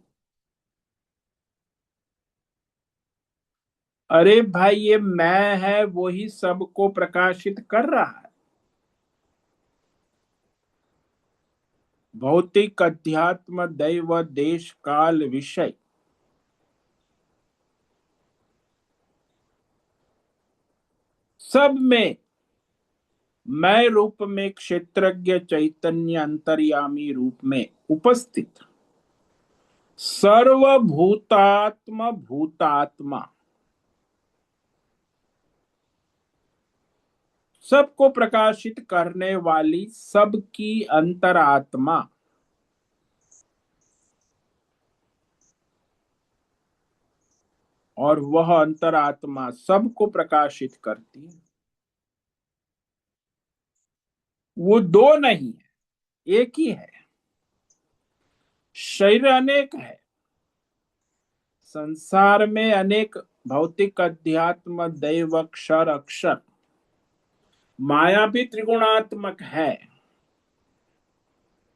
अरे भाई, ये मैं है वही सबको प्रकाशित कर रहा है। भौतिक अध्यात्म दैव देश काल विषय सब में मैं रूप में क्षेत्रज्ञ चैतन्य अंतर्यामी रूप में उपस्थित सर्वभूतात्म भूतात्मा, सबको प्रकाशित करने वाली सबकी अंतरात्मा, और वह अंतरात्मा सबको प्रकाशित करती है। वो दो नहीं है, एक ही है। शरीर अनेक है, संसार में अनेक भौतिक अध्यात्म दैव क्षर अक्षर माया भी त्रिगुणात्मक है,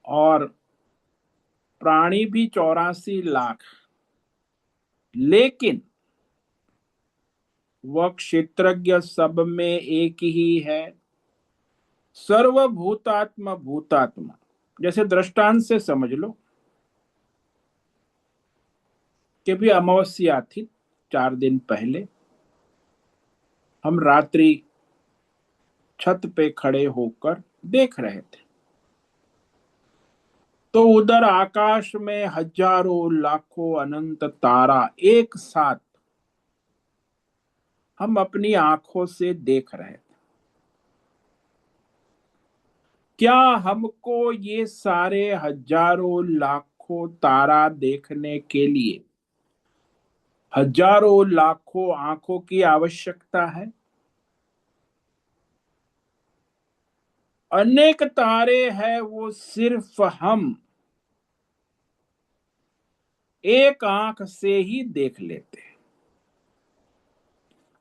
और प्राणी भी 84 लाख, लेकिन वह क्षेत्रज्ञ सब में एक ही है। सर्वभूतात्मा भूतात्मा, जैसे दृष्टांत से समझ लो कि भी अमावस्या थी 4 दिन पहले, हम रात्रि छत पे खड़े होकर देख रहे थे, तो उधर आकाश में हजारों लाखों अनंत तारा एक साथ हम अपनी आंखों से देख रहे थे। क्या हमको ये सारे हजारों लाखों तारा देखने के लिए हजारों लाखों आंखों की आवश्यकता है? अनेक तारे हैं, वो सिर्फ हम एक आंख से ही देख लेते हैं।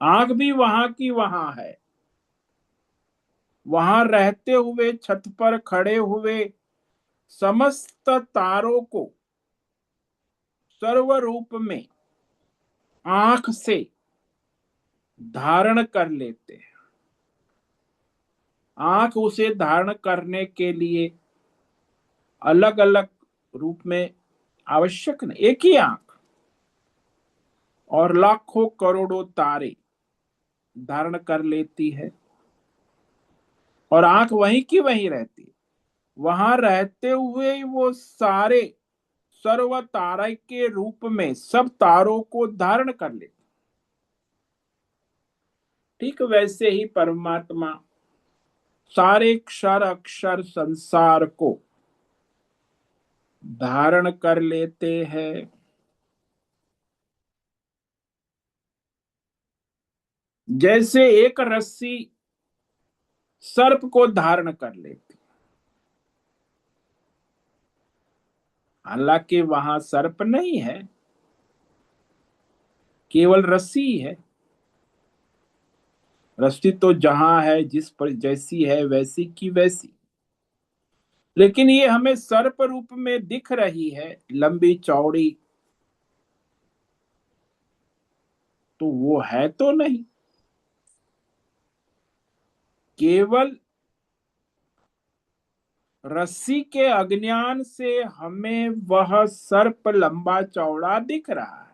आंख भी वहां की वहां है, वहां रहते हुए छत पर खड़े हुए समस्त तारों को सर्व रूप में आंख से धारण कर लेते हैं। आंख उसे धारण करने के लिए अलग अलग रूप में आवश्यक नहीं, एक ही आंख और लाखों करोड़ों तारे धारण कर लेती है, और आंख वहीं की वहीं रहती है। वहां रहते हुए ही वो सारे सर्व तारा के रूप में सब तारों को धारण कर लेते। ठीक वैसे ही परमात्मा सारे क्षर अक्षर संसार को धारण कर लेते हैं। जैसे एक रस्सी सर्प को धारण कर लेती, हालांकि वहां सर्प नहीं है, केवल रस्सी ही है। रस्सी तो जहां है, जिस पर जैसी है वैसी की वैसी, लेकिन ये हमें सर्प रूप में दिख रही है, लंबी चौड़ी, तो वो है तो नहीं, केवल रस्सी के अज्ञान से हमें वह सर्प लंबा चौड़ा दिख रहा है।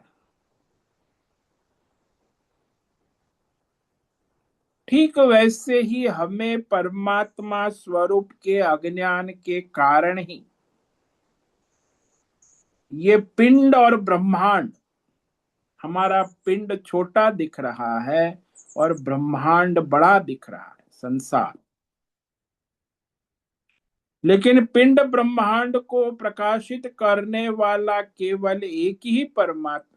ठीक वैसे ही हमें परमात्मा स्वरूप के अज्ञान के कारण ही ये पिंड और ब्रह्मांड, हमारा पिंड छोटा दिख रहा है और ब्रह्मांड बड़ा दिख रहा है, संसार। लेकिन पिंड ब्रह्मांड को प्रकाशित करने वाला केवल एक ही परमात्मा,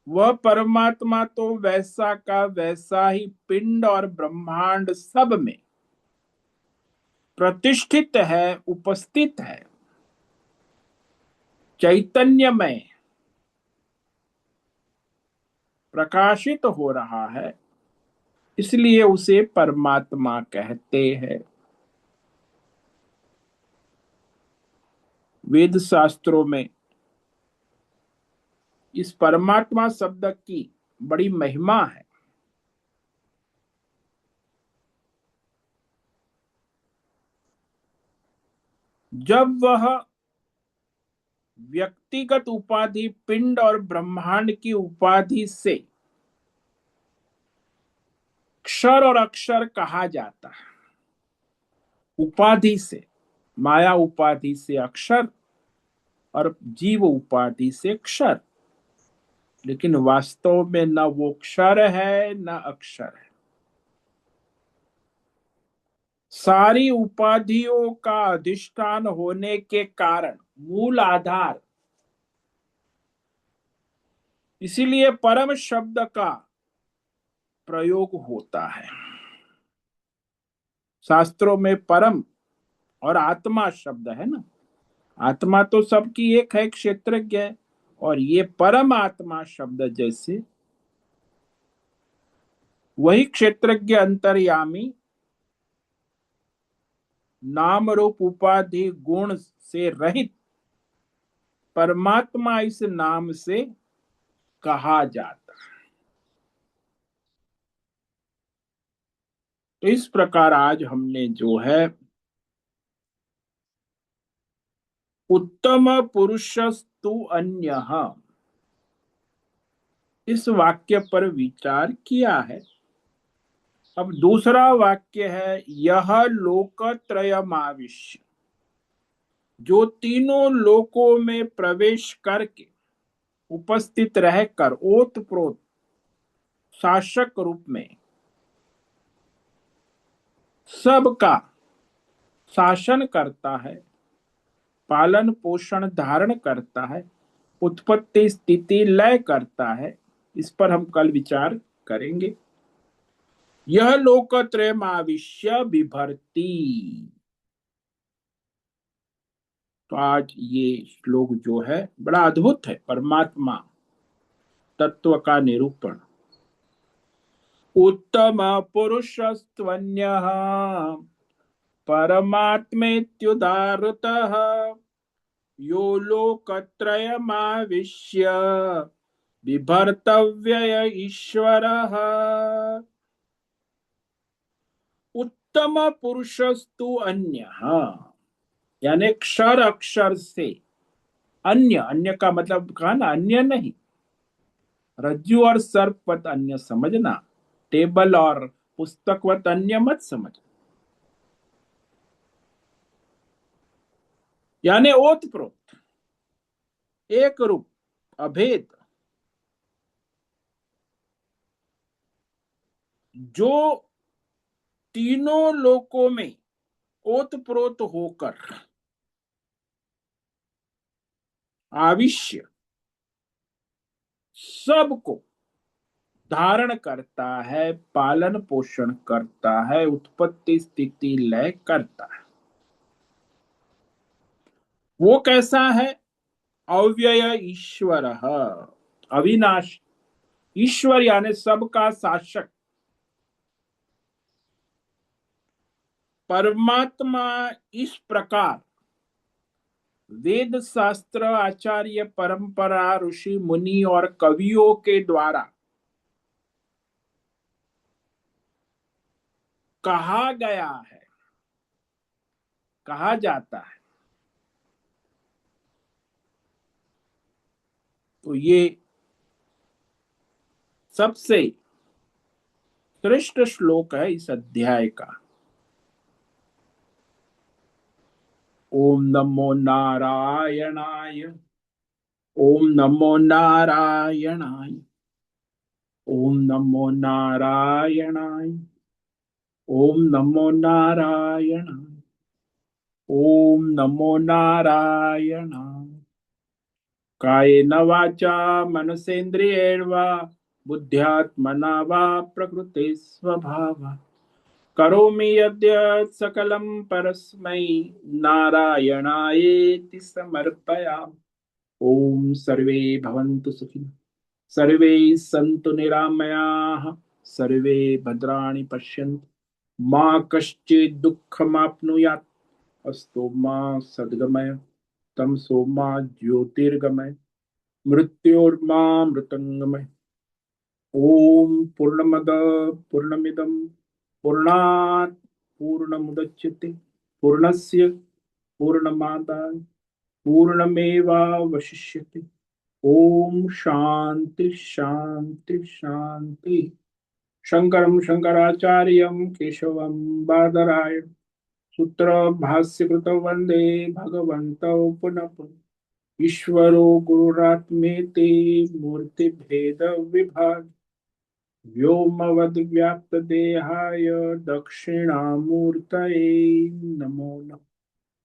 वह परमात्मा तो वैसा का वैसा ही पिंड और ब्रह्मांड सब में प्रतिष्ठित है, उपस्थित है, चैतन्यमय प्रकाशित हो रहा है, इसलिए उसे परमात्मा कहते हैं। वेद शास्त्रों में इस परमात्मा शब्द की बड़ी महिमा है। जब वह व्यक्तिगत उपाधि पिंड और ब्रह्मांड की उपाधि से क्षर और अक्षर कहा जाता है, उपाधि से, माया उपाधि से अक्षर और जीव उपाधि से क्षर, लेकिन वास्तव में न वो क्षर है न अक्षर है। सारी उपाधियों का अधिष्ठान होने के कारण मूल आधार, इसीलिए परम शब्द का प्रयोग होता है। शास्त्रों में परम और आत्मा शब्द है ना, आत्मा तो सबकी एक है, क्षेत्रज्ञ है, और ये परम आत्मा शब्द जैसे वही क्षेत्रज्ञ अंतर्यामी, नाम रूप उपाधि गुण से रहित परमात्मा इस नाम से कहा जाता है। तो इस प्रकार आज हमने जो है उत्तम पुरुषस्तु अन्यः, इस वाक्य पर विचार किया है। अब दूसरा वाक्य है, यह लोकत्रयमाविश्य, जो तीनों लोकों में प्रवेश करके उपस्थित रहकर ओतप्रोत शासक रूप में सबका शासन करता है, पालन पोषण धारण करता है, उत्पत्ति स्थिति लय करता है, इस पर हम कल विचार करेंगे। यह लोकत्रयमाविश्य बिभर्ति। तो आज ये श्लोक जो है बड़ा अद्भुत है, परमात्मा तत्व का निरूपण। उत्तम पुरुषस्त्वन्यः परमात्मेत्युदाहृतः, यो लोकत्रयमाविश्य बिभर्तव्यय ईश्वरः। उत्तम पुरुषस्तु अन्यः, यानी क्षर अक्षर से अन्य, अन्य का मतलब कहा ना, अन्य नहीं, रज्जु और सर्पवत अन्य समझना, टेबल और पुस्तकवत अन्य मत समझ। यानी ओतप्रोत, एक रूप, अभेद, जो तीनों लोकों में ओतप्रोत होकर आविश्य सबको धारण करता है, पालन पोषण करता है, उत्पत्ति स्थिति लय करता है। वो कैसा है? अव्यय ईश्वर, अविनाश ईश्वर यानी सबका शासक परमात्मा इस प्रकार वेद शास्त्र आचार्य परंपरा ऋषि मुनि और कवियों के द्वारा कहा गया है, कहा जाता है। तो ये सबसे श्रेष्ठ श्लोक है इस अध्याय का। ओम नमो नारायणाय, ओम नमो नारायणाय, ओम नमो नारायणाय, ओम नमो नारायणाय, ओम नमो नारायणाय। कायेन वाचा मनसेन्द्रियैर्वा बुद्ध्यात्मना वा प्रकृते स्वभावा करोमि यद्यत् सकलं परस्मै नारायणायेति समर्पयामि। ओम सर्वे भवन्तु सुखिनः, सर्वे सन्तु निरामयाः, सर्वे भद्राणि पश्यन्तु, मा कश्चित् दुःखमाप्नुयात्, अस्तु मा सद्गमय, तमसो मा ज्योतिर्गमय, मृत्योर्मा मृतंगमय। ओम पूर्णमद पूर्णमिदं पूर्णात् पूर्णमुदच्यते पूर्णस्य पूर्णमादाय पूर्णमेवावशिष्यते। ओम शांति शांति शांति। शंकरं शंकराचार्यं केशवं बादरायण सूत्र भाष्य कृतौ वंदे भगवन्तौ पुनः पुनः। ईश्वरो गुरुरात्मेति मूर्ति भेद विभाग व्योमवद् देहाय दक्षिणामूर्तये नमो नमः।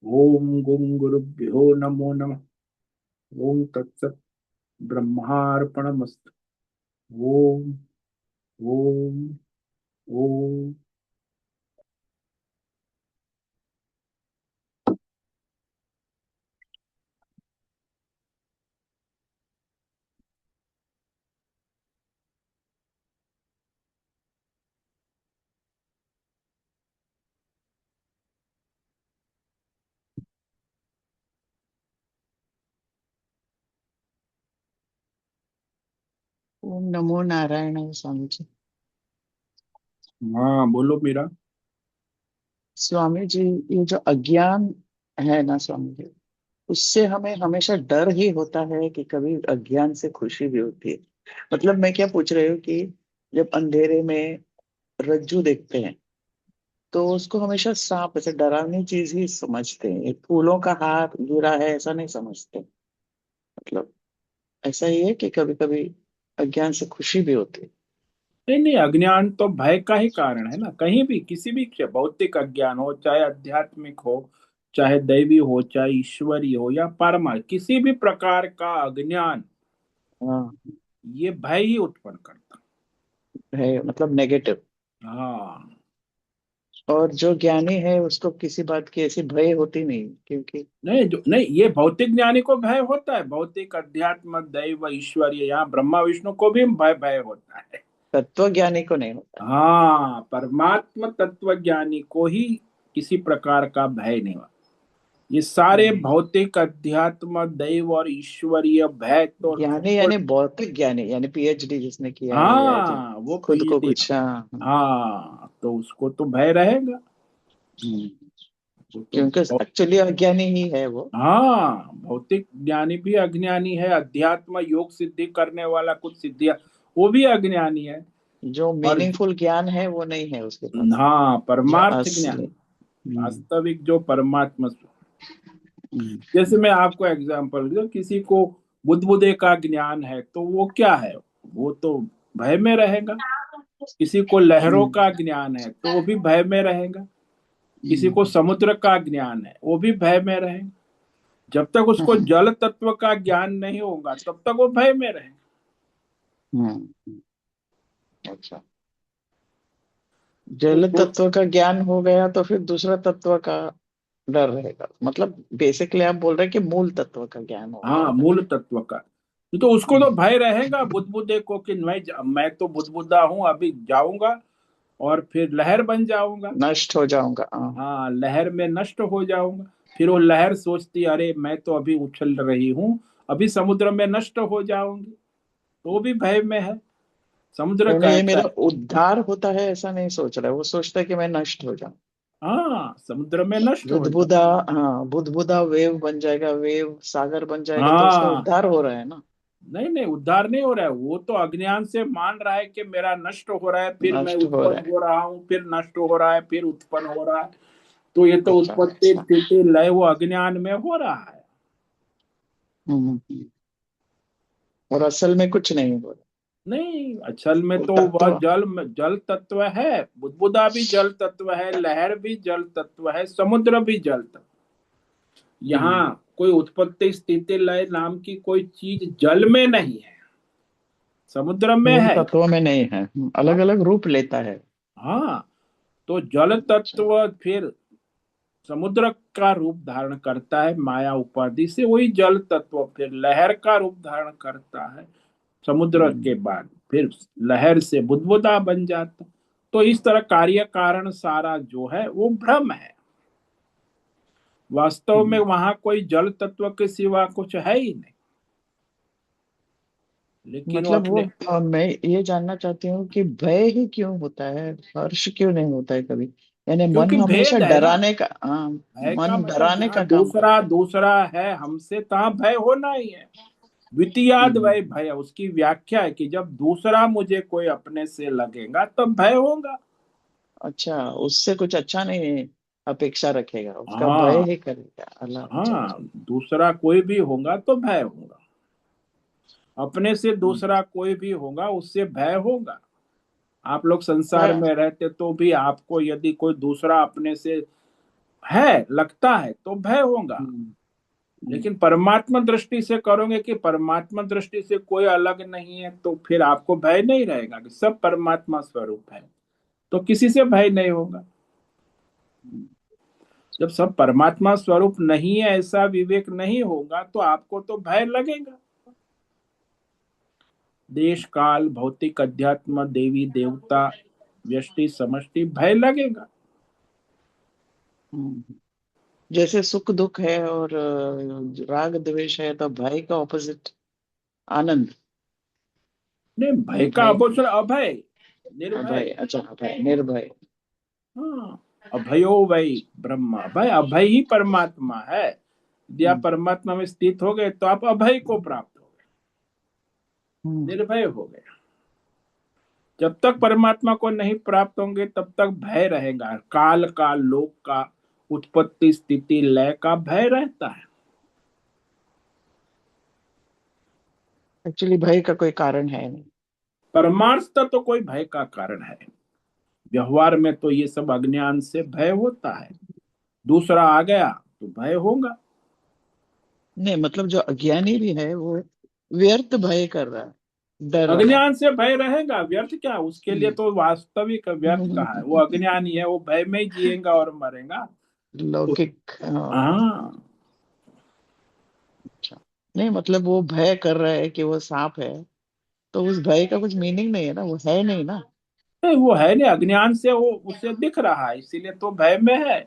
ओम गुं गुरुभ्यो नमो नमः। ओम तत्सत् ब्रह्मार्पणमस्तु। ओम ओम ओम। ओम नमो नारायण स्वामी जी। हाँ बोलो मीरा। स्वामी जी, ये जो अज्ञान है ना स्वामी जी, उससे हमें हमेशा डर ही होता है कि कभी अज्ञान से खुशी भी होती है। मतलब मैं क्या पूछ रही हूँ कि जब अंधेरे में रज्जू देखते हैं तो उसको हमेशा सांप ऐसे डरावनी चीज ही समझते हैं, एक फूलों का हार गिरा है ऐसा नहीं समझते। मतलब ऐसा ही है कि कभी कभी अज्ञान से खुशी भी होती है। नहीं नहीं, अज्ञान तो भय का ही कारण है ना। कहीं भी किसी भी भौतिक अज्ञान हो, चाहे आध्यात्मिक हो, चाहे दैवी हो, चाहे ईश्वरीय हो या पारमार्थिक, किसी भी प्रकार का अज्ञान हाँ, ये भय ही उत्पन्न करता। है मतलब नेगेटिव। हाँ। और जो ज्ञानी है उसको किसी बात की ऐसी भय होती नहीं, क्योंकि नहीं जो नहीं, ये भौतिक ज्ञानी को भय होता है, भौतिक अध्यात्म दैव ईश्वरीय यहाँ ब्रह्मा विष्णु को भी भय भय होता है। तत्व ज्ञानी को नहीं होता। हाँ, परमात्म तत्व ज्ञानी को ही किसी प्रकार का भय नहीं होता। ये सारे हम्म। भौतिक अध्यात्म दैव और ईश्वरीय भय तो ज्ञानी यानी भौतिक ज्ञानी, यानी पीएचडी जिसने किया है या जो हाँ वो खुद को पीएचडी। कुछ, हाँ हाँ। हाँ तो उसको तो भय रहेगा। हम्म। वो तो क्योंकि एक्चुअली अज्ञानी ही है वो। हाँ, भौतिक ज्ञानी भी अज्ञानी है, अध्यात्म योग सिद्धि करने वाला कुछ सिद्धियां वो भी अज्ञानी है। जो और मीनिंगफुल ज्ञान है वो नहीं है उसके पास। हाँ, जो परमार्थ ज्ञान, असली। हम्म। वास्तविक जो परमात्मा, हम्म। जैसे मैं आपको एग्जांपल दूं, किसी को बुद्धे का ज्ञान है तो वो क्या है? वो तो भय में रहेगा। किसी को लहरों हम्म, का ज्ञान है तो वो भी भय में रहेगा, किसी को समुद्र का ज्ञान है वो भी भय में रहेगा। जब तक उसको हम्म, जल तत्व का ज्ञान नहीं होगा तब तक वो भय में रहेगा। हम्म, अच्छा। जल तो तत्व का ज्ञान हो गया तो फिर दूसरा तत्व का डर रहेगा, मतलब बेसिकली आप बोल रहे हैं कि मूल तत्व का ज्ञान हो हाँ, जाएगा। मूल तत्व का। तो उसको तो हम्म, भय रहेगा बुदबुदे को कि मैं तो बुदबुदा हूं, अभी जाऊंगा और फिर लहर बन जाऊंगा। नष्ट हो जाऊंगा, हाँ। हाँ, लहर में नष्ट हो जाऊंगा। फिर वो लहर सोचती, अरे मैं तो अभी उछल रही हूँ, अभी समुद्र में नष्ट हो जाऊंगी। तो वो भी भय में है। समुद्र यानी ये कहता मेरा है, उद्धार होता है ऐसा नहीं सोच रहा है, वो सोचता है कि मैं नष्ट हो जाऊं। हाँ समुद्र में नष्ट हो जाओ। बुदबुदा, हाँ, बुदबुदा वेव बन जाएगा, वेव सागर बन जाएगा, तो उसका हाँ, उद्धार हो रहा है ना। नहीं नहीं, उद्धार नहीं हो रहा है, वो तो अज्ञान से मान रहा है कि मेरा नष्ट हो रहा है, फिर मैं नष्ट हो रहा उत्पन्न है। हो रहा हूँ, फिर नष्ट हो रहा है, फिर उत्पन्न हो रहा है। तो ये तो अच्छा, उत्पत्ति अच्छा। स्थिति लय वो अज्ञान में हो रहा है। हम्म, और असल में कुछ नहीं हो रहा। नहीं, असल में वो तो वह तत्व। जल तत्व है। बुदबुदा भी जल तत्व है, लहर भी जल तत्व है, समुद्र भी जल तत्व। हम्म, यहाँ कोई उत्पत्ति स्थिति लय नाम की कोई चीज जल में नहीं है, समुद्र में मूल है। तत्वों में नहीं है, अलग हाँ, अलग रूप लेता है। हाँ, तो जल अच्छा। तत्व फिर समुद्र का रूप धारण करता है माया उपाधि से, वही जल तत्व फिर लहर का रूप धारण करता है समुद्र हम्म, के बाद, फिर लहर से बुदबुदा बन जाता। तो इस तरह कार्य कारण सारा जो है वो भ्रम है। वास्तव में हम्म। वहां कोई जल तत्व के सिवा कुछ है ही नहीं, लेकिन वो मतलब वो अपने, मैं ये जानना चाहती हूँ कि भय ही क्यों होता है, हर्ष क्यों नहीं होता है कभी? यानी मन क्योंकि हमेशा भेद है ना। डराने का, हाँ। भय का मन मतलब डराने जहाँ का काम दूसरा करता है। दूसरा है हमसे तहाँ भय होना ही है। द्वितीयाद हम्म, वै भय, उसकी व्याख्या है कि जब दूसरा मुझे कोई अपने से लगेगा तब भय होगा। अच्छा, उससे कुछ अच्छा नहीं अपेक्षा रखेगा, उसका भय हाँ, ही करेगा, अल्लाह, अच्छा, हाँ, अच्छा। दूसरा कोई भी होगा तो भय होगा। अपने से हम्म, दूसरा कोई भी होगा उससे भय होगा। आप लोग संसार भय। में रहते तो भी आपको यदि कोई दूसरा अपने से है लगता है तो भय होगा। हम्म, हम्म, लेकिन परमात्मा दृष्टि से करोगे कि परमात्मा दृष्टि से कोई अलग नहीं है, तो फिर आपको भय नहीं रहेगा कि सब परमात्मा स्वरूप है, तो किसी से भय नहीं होगा। हम्म, जब सब परमात्मा स्वरूप नहीं है ऐसा विवेक नहीं होगा तो आपको तो भय लगेगा। देश काल भौतिक अध्यात्म देवी देवता व्यष्टि समष्टि भय लगेगा। हम्म। जैसे सुख दुख है और राग द्वेष है, तो भय का ऑपोजिट आनंद। नहीं, भय ये का भय, अपोषण अभय, अभय, निर्भय। अच्छा, अभय, निर्भय। हाँ, अभयो वै ब्रह्म, अभय अभय ही परमात्मा है। यदि आप हम्म, परमात्मा में स्थित हो गए तो आप अभय को प्राप्त हो गए, हम्म, निर्भय हो गए। जब तक परमात्मा को नहीं प्राप्त होंगे तब तक भय रहेगा, काल का लोक का उत्पत्ति स्थिति लय का भय रहता है। एक्चुअली भय का कोई कारण है नहीं। परमार्थता तो कोई भय का कारण है, व्यवहार में तो ये सब अज्ञान से भय होता है। दूसरा आ गया तो भय होगा। नहीं, मतलब जो अज्ञानी भी है वो व्यर्थ भय कर रहा है, डर रहा है। अज्ञान से भय रहेगा, व्यर्थ क्या, उसके लिए हम्म, तो वास्तविक व्यर्थ कहा है, वो अज्ञानी है, वो भय में ही जिएगा और मरेगा। तो लौकिक, हाँ, अच्छा। नहीं, मतलब वो भय कर रहा है कि वो सांप है, तो उस भय का कुछ मीनिंग नहीं है ना, वो है नहीं ना। नहीं वो है नहीं, अज्ञान से वो उसे दिख रहा है इसीलिए तो भय में है।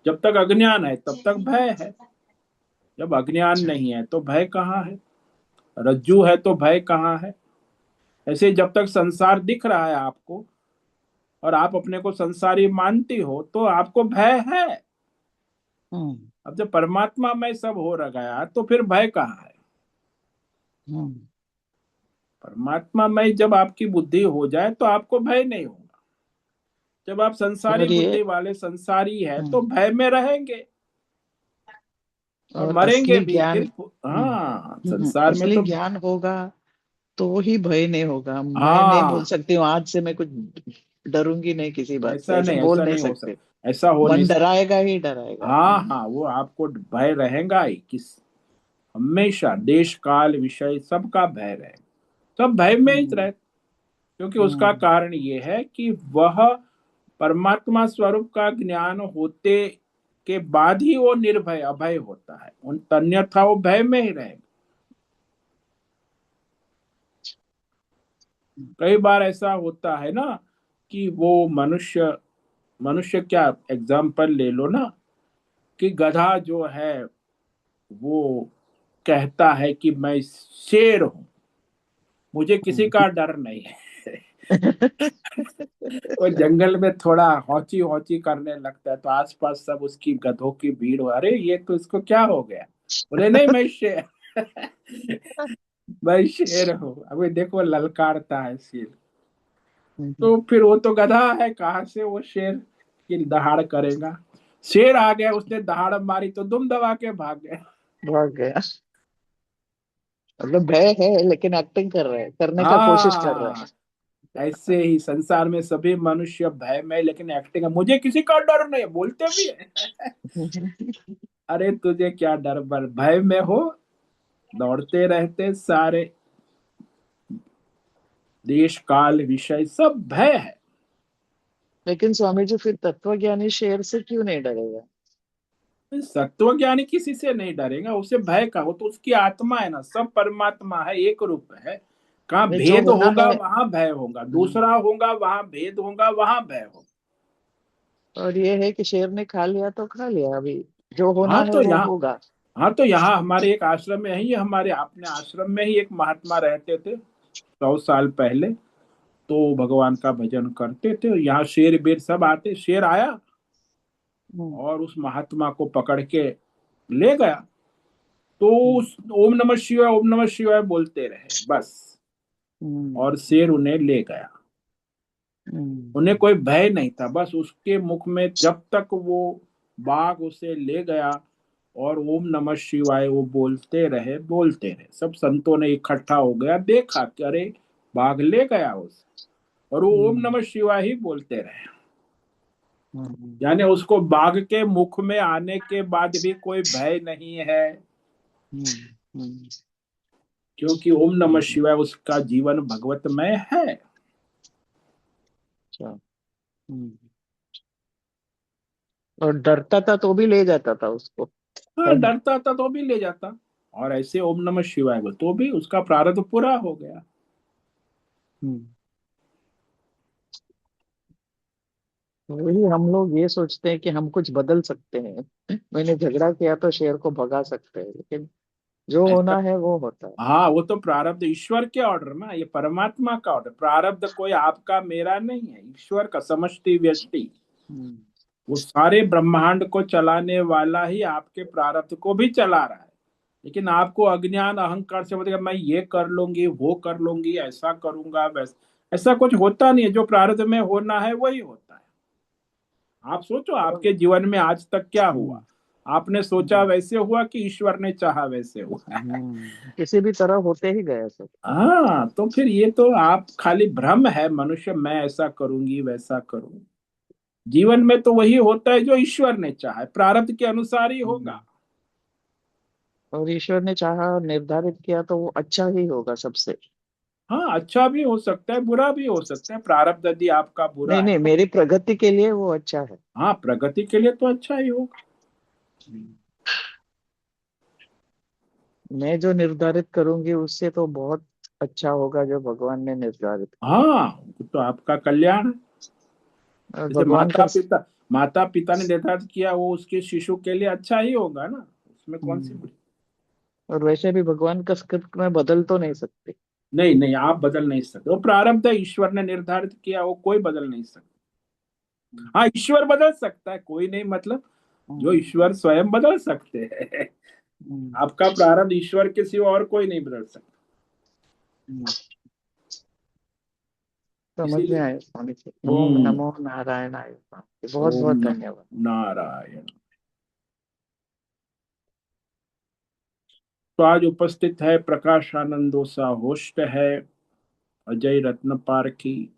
जब तक अज्ञान है तब तक भय है, जब अज्ञान अच्छा। नहीं है तो भय कहाँ है। रज्जू है तो भय कहाँ है। ऐसे जब तक संसार दिख रहा है आपको और आप अपने को संसारी मानती हो तो आपको भय है। हम्म, अब जब परमात्मा में सब हो रह गया तो फिर भय कहाँ है। हम्म। परमात्मा में जब आपकी बुद्धि हो जाए तो आपको भय नहीं होगा। जब आप संसारी चलिए। बुद्धि वाले संसारी है तो हम्म। भय में रहेंगे और और मरेंगे असली भी ज्ञान, फिर। हाँ, हम्म, संसार में असली तो, ज्ञान होगा तो ही भय नहीं होगा। मैं नहीं बोल हाँ, सकती हूँ आज से मैं कुछ डरूंगी नहीं किसी बात से, ऐसे बोल ऐसा नहीं नहीं हो सकते। सकता, ऐसा हो नहीं मन सकता। डराएगा ही डराएगा। हाँ हाँ, वो आपको भय रहेगा ही, किस हमेशा देश काल विषय सबका भय रहे, सब भय में ही हम्म, रहे। क्योंकि उसका हम्म, कारण ये है कि वह परमात्मा स्वरूप का ज्ञान होते के बाद ही वो निर्भय अभय होता है, उन अन्यथा वो भय में ही रहेगा। कई बार ऐसा होता है ना कि वो मनुष्य मनुष्य क्या, एग्जाम्पल ले लो ना, कि गधा जो है वो कहता है कि मैं शेर हूं, मुझे किसी हम्म। का डर नहीं है। वो जंगल में थोड़ा हौची हौची करने लगता है तो आसपास सब उसकी गधों की भीड़ हो, अरे ये तो इसको क्या हो गया, बोले नहीं मैं शेर मैं शेर हूँ, अभी देखो ललकारता है शेर। तो फिर वो तो गधा है, कहाँ से वो शेर की दहाड़ करेगा। शेर आ गया, उसने दहाड़ मारी तो दुम दबा के भाग गया। भाग गया। मतलब भय है लेकिन एक्टिंग कर रहे हैं, करने का कोशिश कर रहे हाँ, ऐसे ही संसार में सभी मनुष्य भय में, लेकिन एक्टिंग है, मुझे किसी का डर नहीं है, बोलते भी है। हैं। अरे तुझे क्या डर, बर भय में हो, दौड़ते रहते सारे, देश काल विषय सब भय है। लेकिन स्वामी जी फिर तत्वज्ञानी शेर से क्यों नहीं डरेगा? सत्व ज्ञानी किसी से नहीं डरेगा, उसे भय का, वो तो उसकी आत्मा है ना, सब परमात्मा है, एक रूप है। कहाँ नहीं, जो भेद होना है। होगा वहां भय होगा, दूसरा होगा वहां भेद होगा, वहां भय होगा। और ये है कि शेर ने खा लिया तो खा लिया, अभी जो होना हाँ है तो वो यहाँ होगा। हाँ तो यहाँ हमारे एक आश्रम में है, ये हमारे अपने आश्रम में ही एक महात्मा रहते थे 100 साल पहले। तो भगवान का भजन करते थे, यहाँ शेर बेर सब आते, शेर आया हम्म, और उस महात्मा को पकड़ के ले गया। तो हम्म, ओम नमः शिवाय ओम नमः शिवाय बोलते रहे बस, हम्म, और शेर उन्हें ले गया। हम्म, उन्हें कोई भय नहीं था, बस उसके मुख में जब तक वो बाघ उसे ले गया और ओम नमः शिवाय वो बोलते रहे, सब संतों ने इकट्ठा हो गया, देखा कि अरे बाघ ले गया उसे, और वो ओम हम्म, नमः शिवाय ही बोलते रहे। हम्म, यानी उसको बाघ के मुख में आने के बाद भी कोई भय नहीं है, हम्म, हम्म, क्योंकि ओम नमः शिवाय उसका जीवन भगवतमय है। अच्छा, हम्म। और डरता था तो भी ले जाता था उसको। हाँ, डरता था तो भी ले जाता, और ऐसे ओम नमः शिवाय बोल तो भी उसका प्रारब्ध पूरा हो गया। हम्म। वही हम लोग ये सोचते हैं कि हम कुछ बदल सकते हैं, मैंने झगड़ा किया तो शेर को भगा सकते हैं, लेकिन जो ऐसा, होना है वो होता है। हाँ वो तो प्रारब्ध ईश्वर के ऑर्डर ना, ये परमात्मा का ऑर्डर, प्रारब्ध कोई आपका मेरा नहीं है, ईश्वर का, समष्टि व्यष्टि। हम्म, वो सारे ब्रह्मांड को चलाने वाला ही आपके प्रारब्ध को भी चला रहा है। लेकिन आपको अज्ञान अहंकार से बोलेगा मैं ये कर लूंगी वो कर लूंगी ऐसा करूंगा वैसा, ऐसा कुछ होता नहीं है, जो प्रारब्ध में होना है वही होता है। आप सोचो और आपके जीवन में आज तक क्या हम्म, हुआ, आपने सोचा हम्म, वैसे हुआ कि ईश्वर ने चाहा वैसे हुआ। किसी भी तरह होते ही गए सब। हाँ, तो फिर ये तो आप खाली भ्रम है मनुष्य, मैं ऐसा करूंगी वैसा करूंगी। जीवन में तो वही होता है जो ईश्वर ने चाहा है, प्रारब्ध के अनुसार ही हम्म। होगा। और ईश्वर ने चाहा निर्धारित किया तो वो अच्छा ही होगा सबसे। हाँ, अच्छा भी हो सकता है बुरा भी हो सकता है, प्रारब्ध यदि आपका बुरा नहीं, है नहीं, तो। मेरी प्रगति के लिए वो अच्छा है। हाँ, प्रगति के लिए तो अच्छा ही होगा। हम्म। मैं जो निर्धारित करूंगी उससे तो बहुत अच्छा होगा जो भगवान ने निर्धारित किया। हाँ, वो तो आपका कल्याण है। और जैसे भगवान का माता पिता ने निर्धारित किया वो उसके शिशु के लिए अच्छा ही होगा ना, उसमें कौन सी हम्म। बुरी। और वैसे भी भगवान का स्क्रिप्ट में बदल तो नहीं सकते। नहीं नहीं, आप बदल नहीं सकते, वो प्रारब्ध है, ईश्वर ने निर्धारित किया, वो कोई बदल नहीं सकता। हाँ, ईश्वर बदल सकता है, कोई नहीं, मतलब जो हम्म, ईश्वर स्वयं बदल सकते हैं। हम्म, आपका प्रारब्ध ईश्वर के सिवा और कोई नहीं बदल सकता। हम्म। समझ में इसीलिए आया स्वामी जी। ओम हम्म, नमो नारायणाय। बहुत ओम बहुत नमो धन्यवाद। नारायण। तो आज उपस्थित है प्रकाशानंदोसा, होस्ट है अजय रत्न पारखी,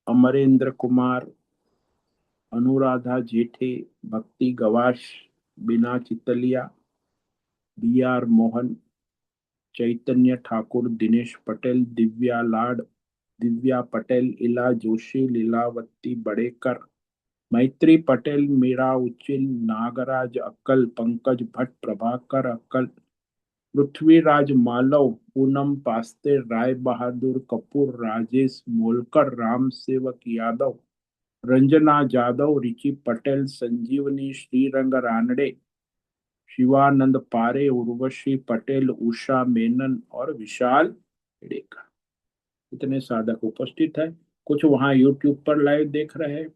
अमरेंद्र कुमार, अनुराधा जेठे, भक्ति गवाश, बीना चितलिया, बी आर मोहन, चैतन्य ठाकुर, दिनेश पटेल, दिव्या लाड, दिव्या पटेल, इला जोशी, लीलावती बड़ेकर, मैत्री पटेल, मीरा उचिल, नागराज अक्कल, पंकज भट्ट, प्रभाकर अक्कल, पृथ्वीराज मालव, पूनम पास्ते, राय बहादुर कपूर, राजेश मोलकर, राम सेवक यादव, रंजना जादव, रिची पटेल, संजीवनी, श्रीरंग रानडे, शिवानंद पारे, उर्वशी पटेल, उषा मेनन और विशाल डेका। इतने साधक उपस्थित है। कुछ वहां यूट्यूब पर लाइव देख रहे हैं।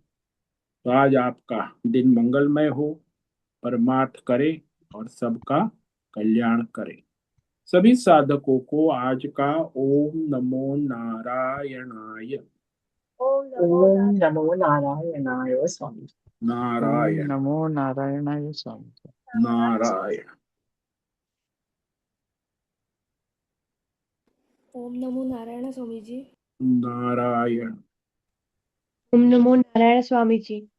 तो आज आपका दिन मंगलमय हो, परमार्थ करे और सबका कल्याण करे। सभी साधकों को आज का ओम नमो नारायणाय। ओम नमो नारायणाय स्वामी। ओम नारायण नमो नारायणाय स्वामी। नारायण। ओम नमो नारायण स्वामी जी। नारायण ओम नमो नारायण स्वामी जी।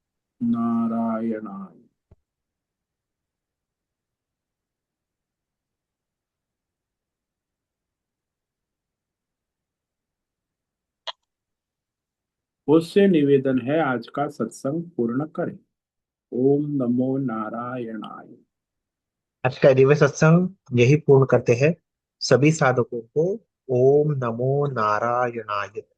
नारायणाय। उससे निवेदन है आज का सत्संग पूर्ण करें। ओम नमो नारायणाय। आज का दिव्य सत्संग यही पूर्ण करते हैं। सभी साधकों को ओम नमो नारायणाय।